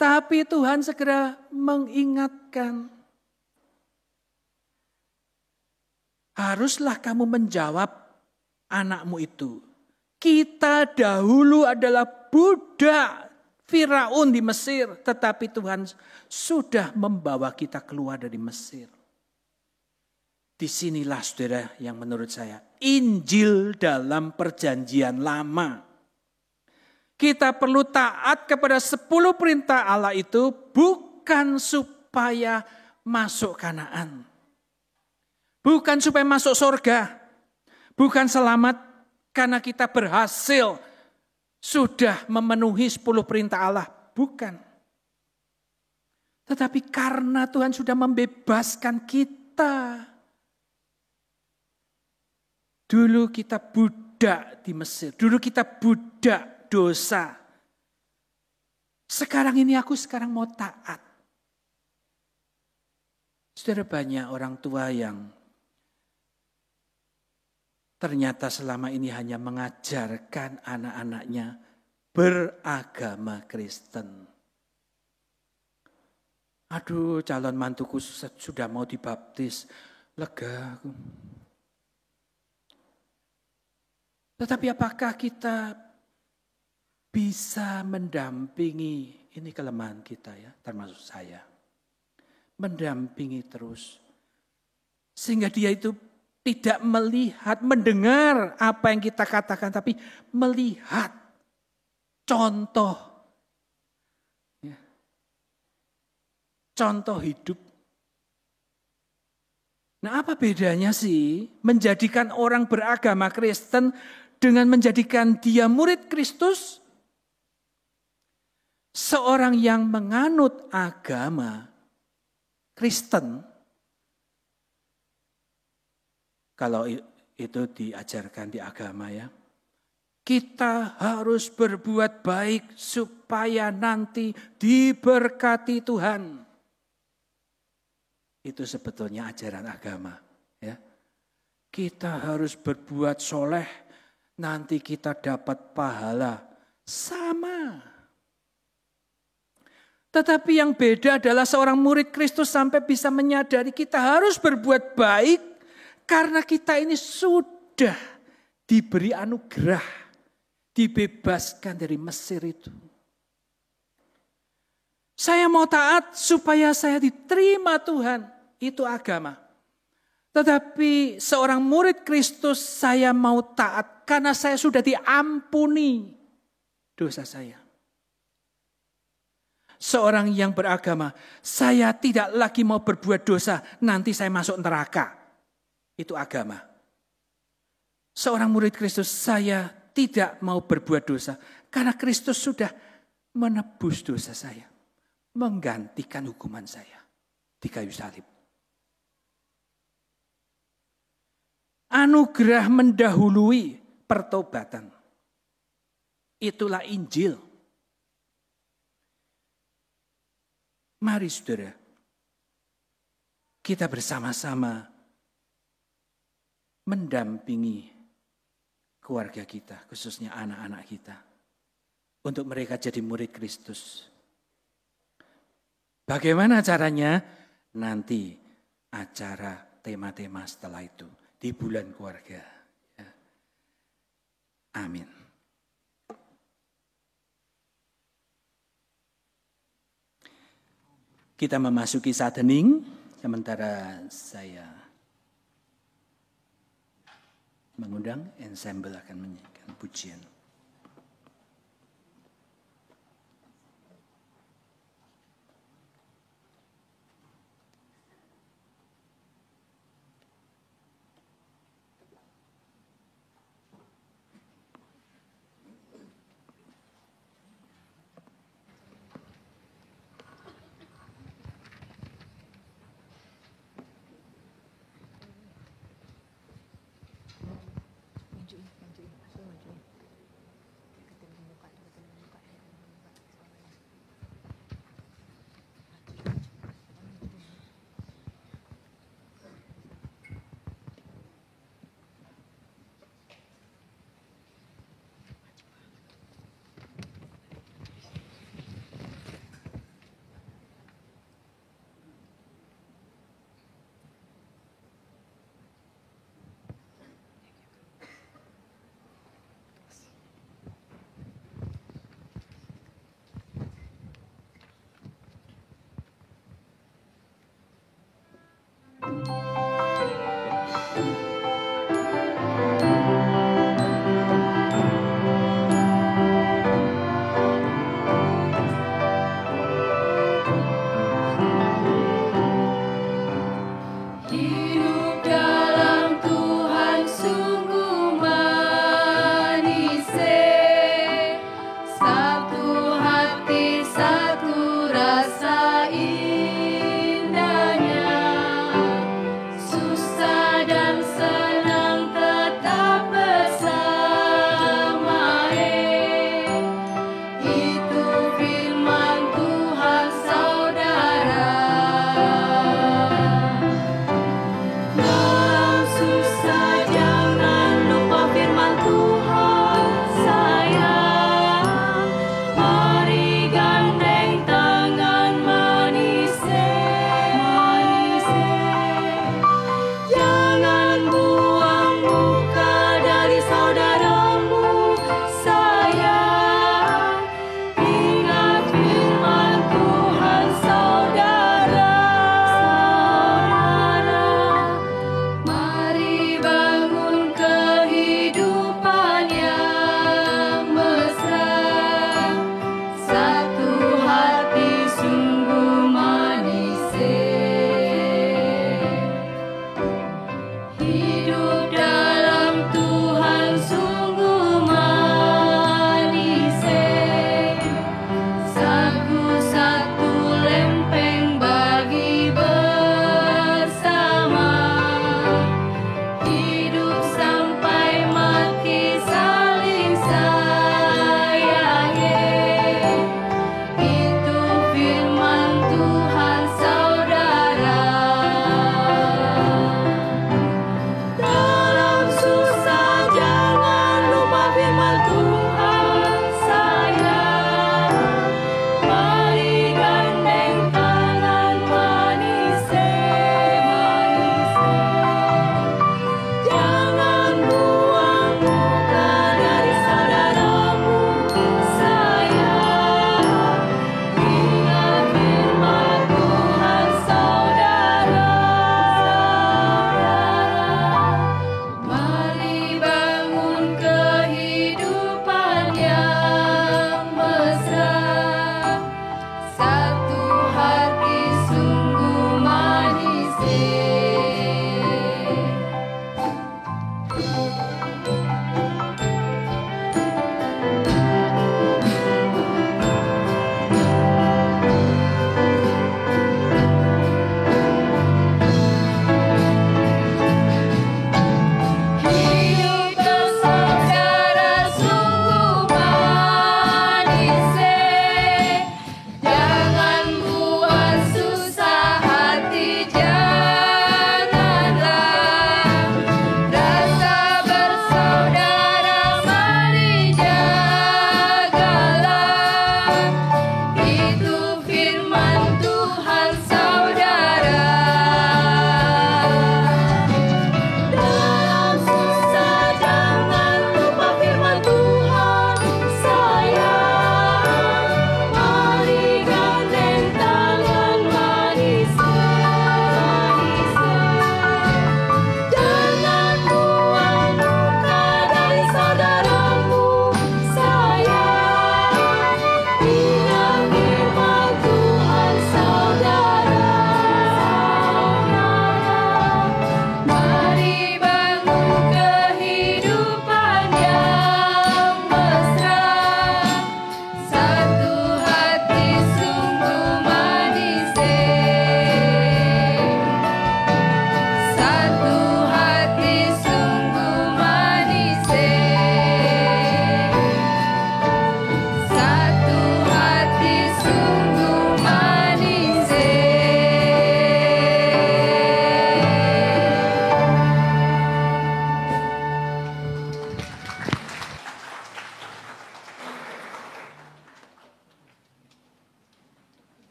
Tapi Tuhan segera mengingatkan. Haruslah kamu menjawab anakmu itu. Kita dahulu adalah budak Firaun di Mesir. Tetapi Tuhan sudah membawa kita keluar dari Mesir. Disinilah saudara yang menurut saya Injil dalam perjanjian lama. Kita perlu taat kepada 10 perintah Allah itu bukan supaya masuk Kanaan. Bukan supaya masuk surga. Bukan selamat karena kita berhasil sudah memenuhi 10 perintah Allah. Bukan. Tetapi karena Tuhan sudah membebaskan kita. Dulu kita budak di Mesir. Dulu kita budak dosa. Sekarang ini aku mau taat. Saudara, banyak orang tua yang ternyata selama ini hanya mengajarkan anak-anaknya beragama Kristen. Aduh, calon mantuku sudah mau dibaptis. Lega aku. Tetapi apakah kita bisa mendampingi, ini kelemahan kita ya, termasuk saya. mendampingi terus. Sehingga dia itu tidak melihat, mendengar apa yang kita katakan, tapi melihat contoh. Ya. Contoh hidup. Nah, apa bedanya sih menjadikan orang beragama Kristen dengan menjadikan dia murid Kristus? Seorang yang menganut agama Kristen, kalau itu diajarkan di agama ya, kita harus berbuat baik supaya nanti diberkati Tuhan. Itu sebetulnya ajaran agama. Ya. Kita harus berbuat soleh, nanti kita dapat pahala. Sama. Tetapi yang beda adalah seorang murid Kristus sampai bisa menyadari kita harus berbuat baik karena kita ini sudah diberi anugerah, dibebaskan dari Mesir itu. Saya mau taat supaya saya diterima Tuhan. Itu agama. Tetapi seorang murid Kristus saya mau taat karena saya sudah diampuni dosa saya. Seorang yang beragama, saya tidak lagi mau berbuat dosa, nanti saya masuk neraka. Itu agama. Seorang murid Kristus, saya tidak mau berbuat dosa karena Kristus sudah menebus dosa saya. Menggantikan hukuman saya di kayu salib. Anugerah mendahului pertobatan. Itulah Injil. Mari saudara, kita bersama-sama mendampingi keluarga kita, khususnya anak-anak kita, untuk mereka jadi murid Kristus. Bagaimana caranya? Nanti acara tema-tema setelah itu di bulan keluarga. Ya. Amin. Kita memasuki saat hening, sementara saya mengundang ensemble akan menyanyikan pujian.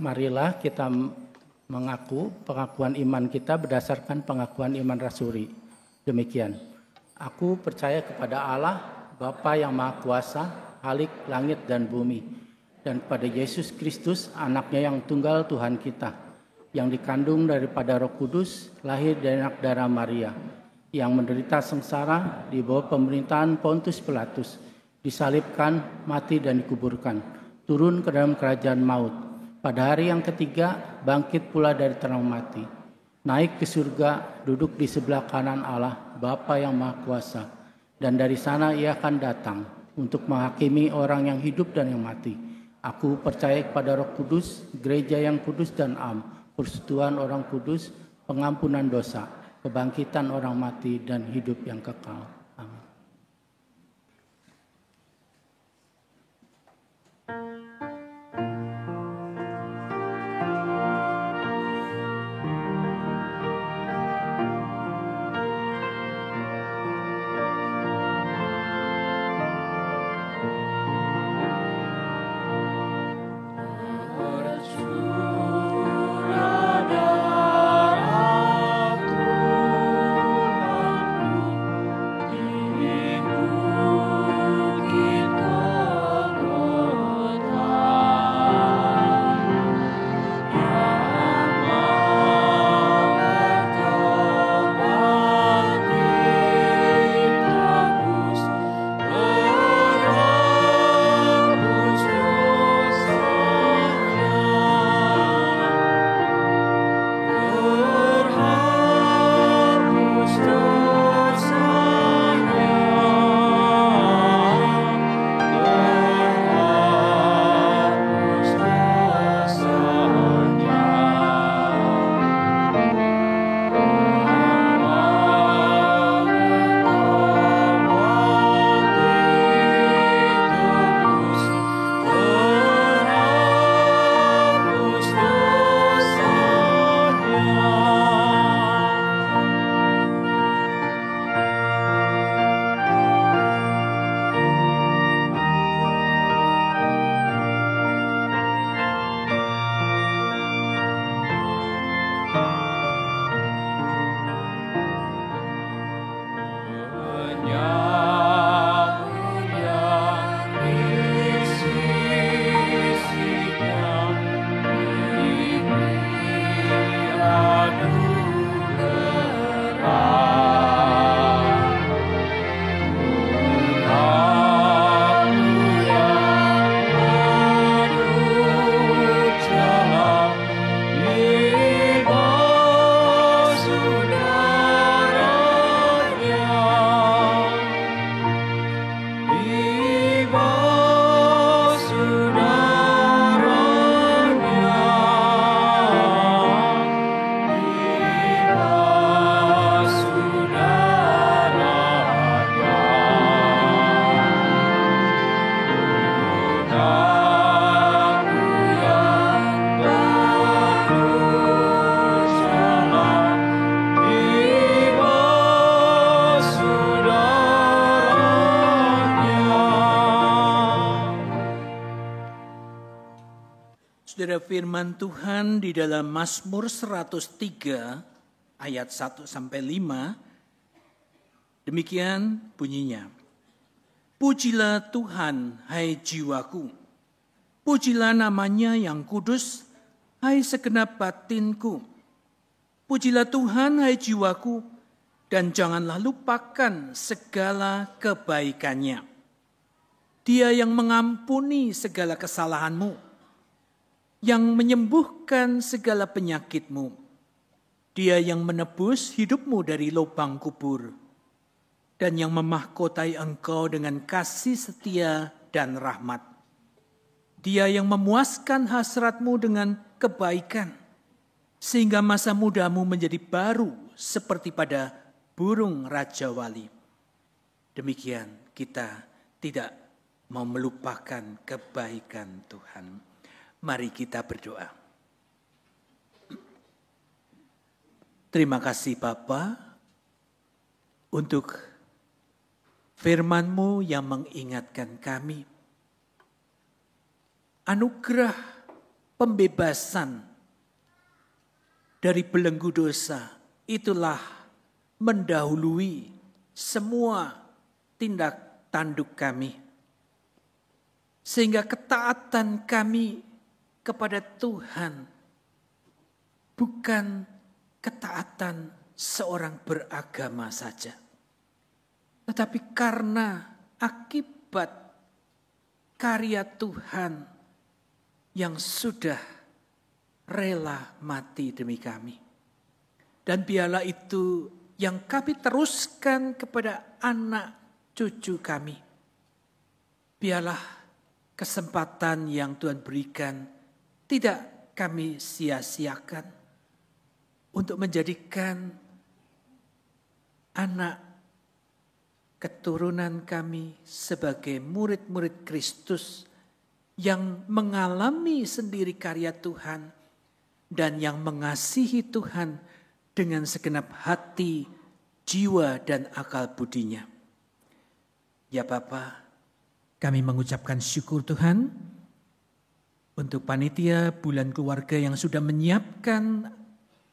marilah kita mengaku pengakuan iman kita berdasarkan pengakuan iman rasuli. Demikian, aku percaya kepada Allah, Bapa yang Maha Kuasa, Khalik langit dan bumi, dan kepada Yesus Kristus, anaknya yang tunggal Tuhan kita, yang dikandung daripada Roh Kudus, lahir dari anak darah Maria, yang menderita sengsara di bawah pemerintahan Pontius Pilatus, disalibkan, mati dan dikuburkan, turun ke dalam kerajaan maut. Pada hari yang ketiga, bangkit pula dari terang mati, naik ke surga, duduk di sebelah kanan Allah, Bapa yang Maha Kuasa, dan dari sana ia akan datang untuk menghakimi orang yang hidup dan yang mati. Aku percaya kepada Roh Kudus, gereja yang kudus dan am, persekutuan orang kudus, pengampunan dosa, kebangkitan orang mati, dan hidup yang kekal. Amin. Saudara, firman Tuhan di dalam Mazmur 103 ayat 1 sampai 5 demikian bunyinya. Pujilah Tuhan, hai jiwaku. Pujilah namanya yang kudus, hai segenap batinku. Pujilah Tuhan, hai jiwaku, dan janganlah lupakan segala kebaikannya. Dia yang mengampuni segala kesalahanmu, yang menyembuhkan segala penyakitmu. Dia yang menebus hidupmu dari lubang kubur, dan yang memahkotai engkau dengan kasih setia dan rahmat. Dia yang memuaskan hasratmu dengan kebaikan, sehingga masa mudamu menjadi baru seperti pada burung Raja Wali. Demikian kita tidak mau melupakan kebaikan Tuhan. Mari kita berdoa. Terima kasih Bapa untuk firman-Mu yang mengingatkan kami. Anugerah pembebasan dari belenggu dosa, itulah mendahului semua tindak tanduk kami. Sehingga ketaatan kami kepada Tuhan bukan ketaatan seorang beragama saja, tetapi karena akibat karya Tuhan yang sudah rela mati demi kami. Dan biarlah itu yang kami teruskan kepada anak cucu kami. Biarlah kesempatan yang Tuhan berikan tidak kami sia-siakan untuk menjadikan anak keturunan kami sebagai murid-murid Kristus yang mengalami sendiri karya Tuhan dan yang mengasihi Tuhan dengan segenap hati, jiwa, dan akal budinya. Ya Bapa, kami mengucapkan syukur Tuhan untuk panitia bulan keluarga yang sudah menyiapkan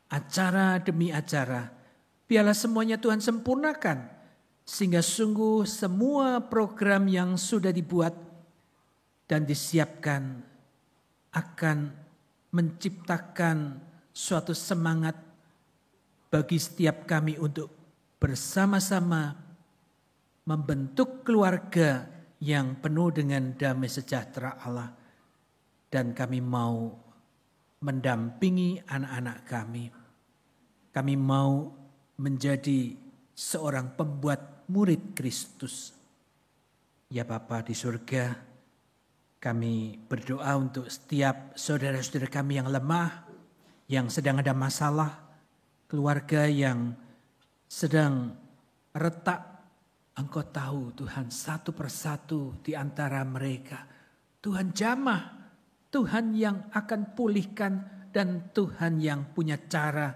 acara demi acara. Biarlah semuanya Tuhan sempurnakan sehingga sungguh semua program yang sudah dibuat dan disiapkan akan menciptakan suatu semangat bagi setiap kami untuk bersama-sama membentuk keluarga yang penuh dengan damai sejahtera Allah. Dan kami mau mendampingi anak-anak kami. Kami mau menjadi seorang pembuat murid Kristus. Ya Bapa di surga, kami berdoa untuk setiap saudara-saudara kami yang lemah, yang sedang ada masalah, keluarga yang sedang retak. Engkau tahu Tuhan satu persatu di antara mereka. Tuhan jamah, Tuhan yang akan pulihkan dan Tuhan yang punya cara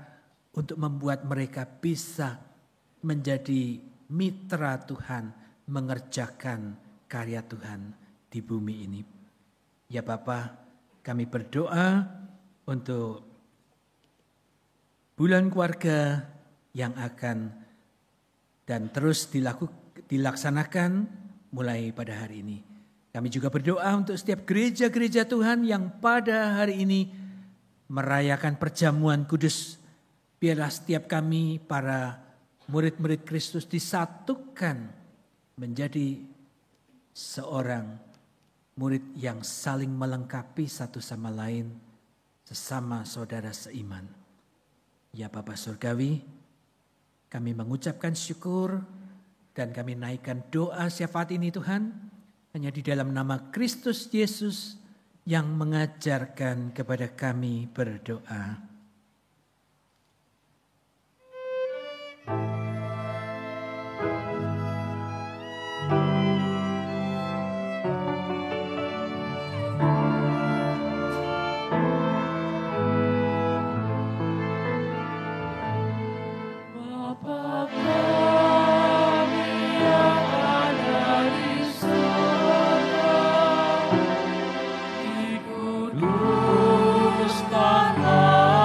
untuk membuat mereka bisa menjadi mitra Tuhan, mengerjakan karya Tuhan di bumi ini. Ya Bapa, kami berdoa untuk bulan keluarga yang akan dan terus dilaksanakan mulai pada hari ini. Kami juga berdoa untuk setiap gereja-gereja Tuhan yang pada hari ini merayakan perjamuan kudus. Biarlah setiap kami para murid-murid Kristus disatukan menjadi seorang murid yang saling melengkapi satu sama lain, sesama saudara seiman. Ya Bapa Surgawi, kami mengucapkan syukur dan kami naikkan doa syafaat ini Tuhan, hanya di dalam nama Kristus Yesus yang mengajarkan kepada kami berdoa. Kuduskanlah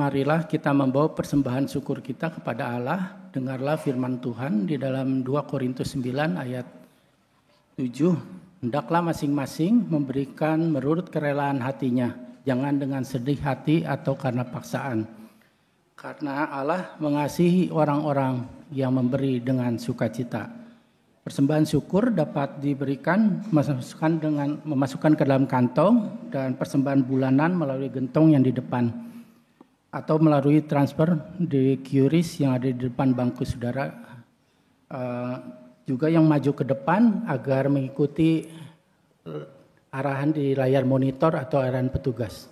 marilah kita membawa persembahan syukur kita kepada Allah. Dengarlah firman Tuhan di dalam 2 Korintus 9 ayat 7. Hendaklah masing-masing memberikan menurut kerelaan hatinya, jangan dengan sedih hati atau karena paksaan. Karena Allah mengasihi orang-orang yang memberi dengan sukacita. Persembahan syukur dapat diberikan memasukkan ke dalam kantong, dan persembahan bulanan melalui gentong yang di depan, atau melalui transfer di QRIS yang ada di depan bangku saudara. Juga yang maju ke depan agar mengikuti arahan di layar monitor atau arahan petugas.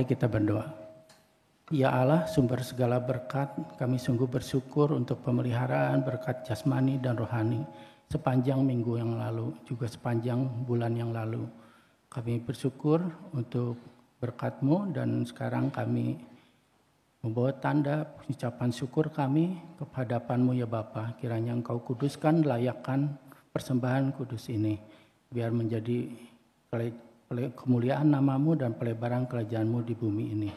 Mari kita berdoa. Ya Allah, sumber segala berkat, kami sungguh bersyukur untuk pemeliharaan berkat jasmani dan rohani sepanjang minggu yang lalu, juga sepanjang bulan yang lalu. Kami bersyukur untuk berkat-Mu dan sekarang kami membawa tanda ucapan syukur kami kehadapan-Mu ya Bapa. Kiranya Engkau kuduskan, layakkan persembahan kudus ini, biar menjadi kemuliaan nama-Mu dan pelebaran kerajaan-Mu di bumi ini.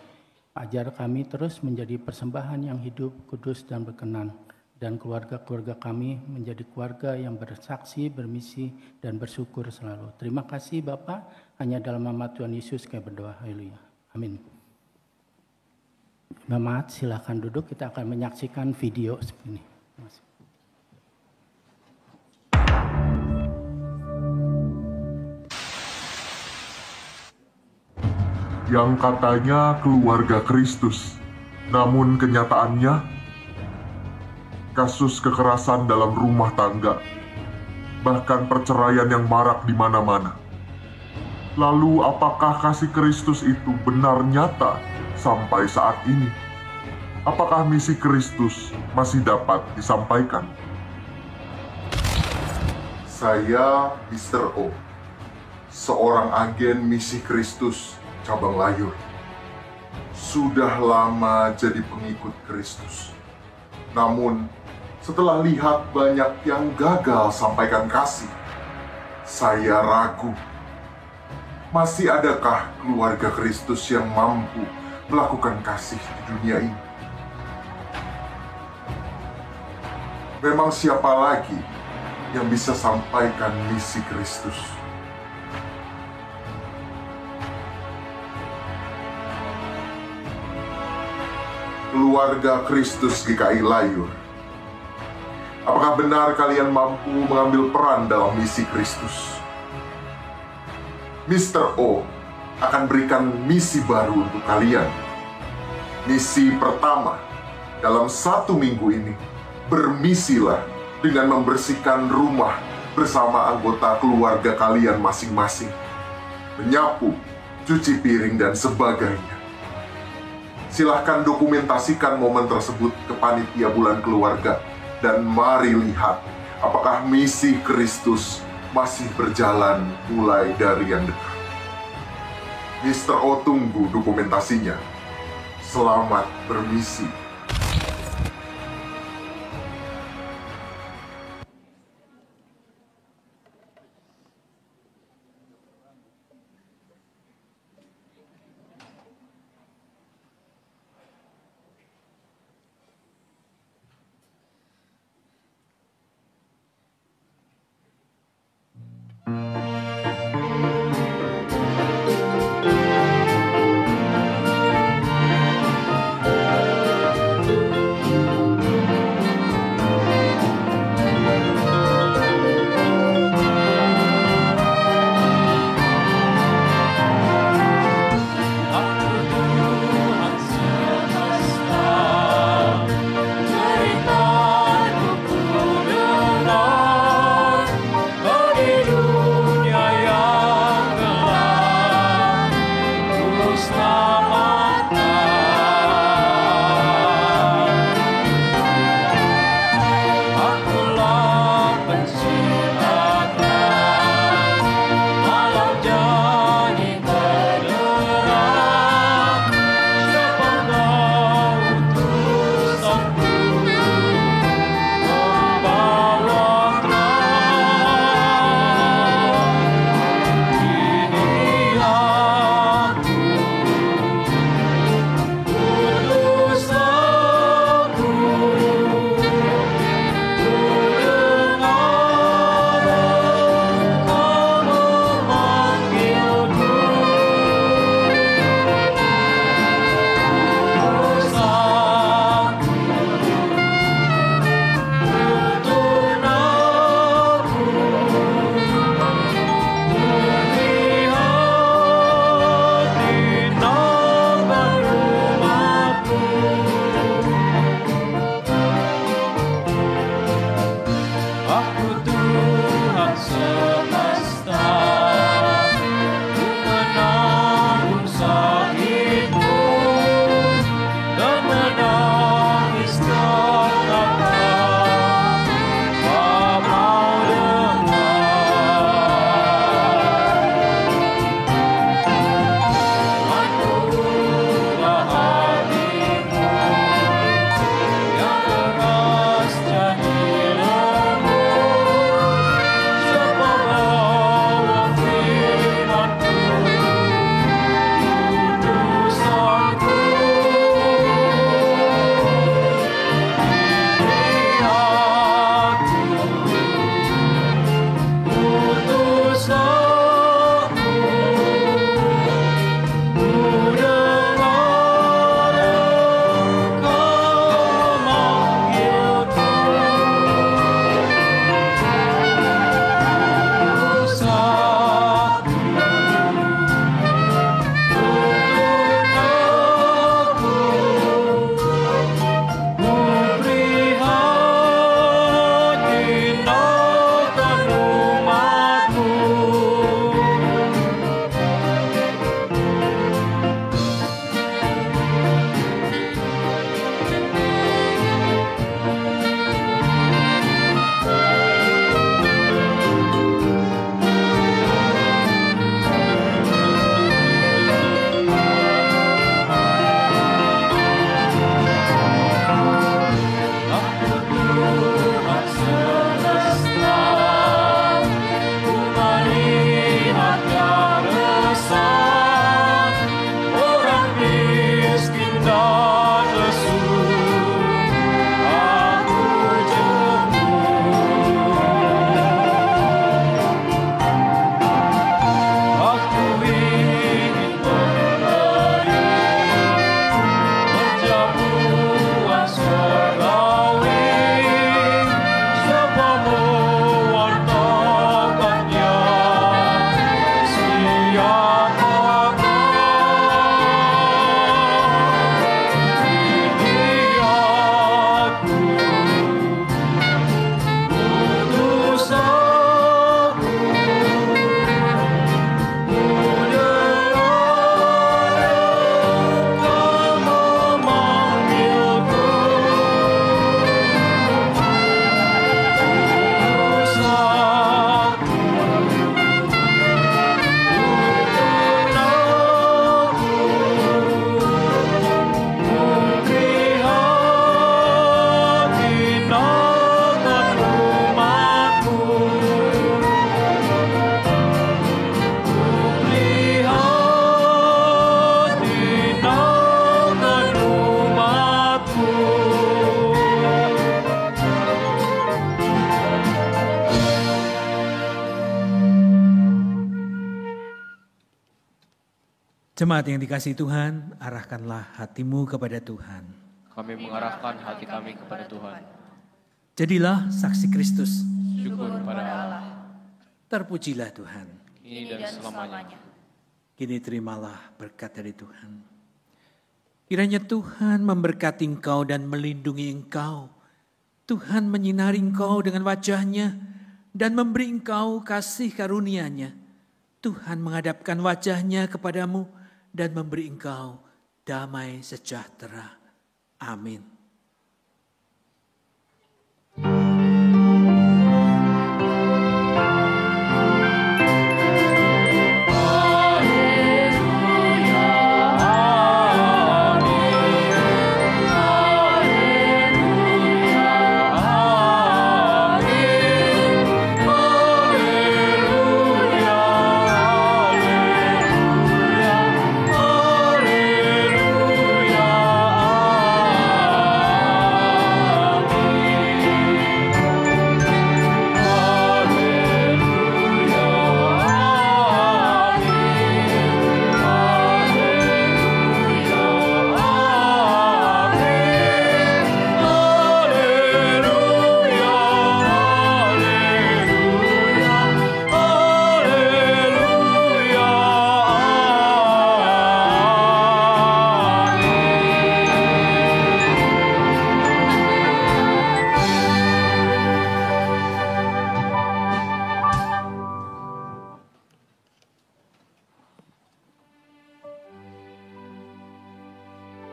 Ajar kami terus menjadi persembahan yang hidup, kudus, dan berkenan. Dan keluarga-keluarga kami menjadi keluarga yang bersaksi, bermisi, dan bersyukur selalu. Terima kasih Bapa, hanya dalam nama Tuhan Yesus kami berdoa. Haleluya. Amin. Jemaat silakan duduk, kita akan menyaksikan video seperti ini. Yang katanya keluarga Kristus, namun kenyataannya kasus kekerasan dalam rumah tangga, bahkan perceraian yang marak di mana-mana. Lalu apakah kasih Kristus itu benar nyata sampai saat ini? Apakah misi Kristus masih dapat disampaikan? Saya Mr. O, seorang agen misi Kristus cabang Layur. Sudah lama jadi pengikut Kristus. Namun, setelah lihat banyak yang gagal sampaikan kasih, saya ragu. Masih adakah keluarga Kristus yang mampu melakukan kasih di dunia ini? Memang siapa lagi yang bisa sampaikan misi Kristus? Keluarga Kristus GKI Layur, apakah benar kalian mampu mengambil peran dalam misi Kristus? Mr. O akan berikan misi baru untuk kalian. Misi pertama, dalam 1 minggu ini, bermisilah dengan membersihkan rumah bersama anggota keluarga kalian masing-masing. Menyapu, cuci piring, dan sebagainya. Silahkan dokumentasikan momen tersebut ke panitia bulan keluarga. Dan mari lihat apakah misi Kristus masih berjalan mulai dari yang dekat. Mr. O tunggu dokumentasinya. Selamat bermisi. Jemaat yang dikasihi Tuhan, arahkanlah hatimu kepada Tuhan. Kami mengarahkan hati kami kepada Tuhan. Jadilah saksi Kristus. Syukur pada Allah. Terpujilah Tuhan. Kini dan selamanya. Kini terimalah berkat dari Tuhan. Kiranya Tuhan memberkati engkau dan melindungi engkau. Tuhan menyinari engkau dengan wajah-Nya dan memberi engkau kasih karunia-Nya. Tuhan menghadapkan wajah-Nya kepadamu dan memberi engkau damai sejahtera. Amin.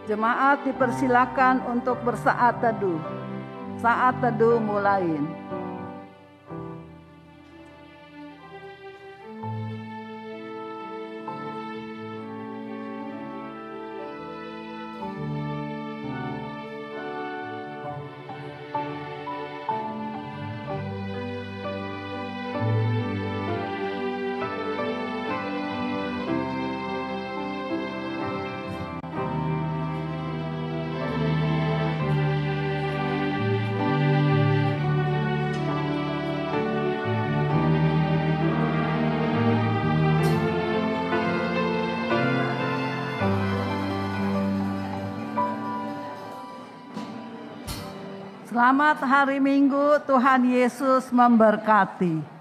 Jemaat dipersilakan untuk bersaat teduh. Saat teduh mulai. Selamat hari Minggu, Tuhan Yesus memberkati.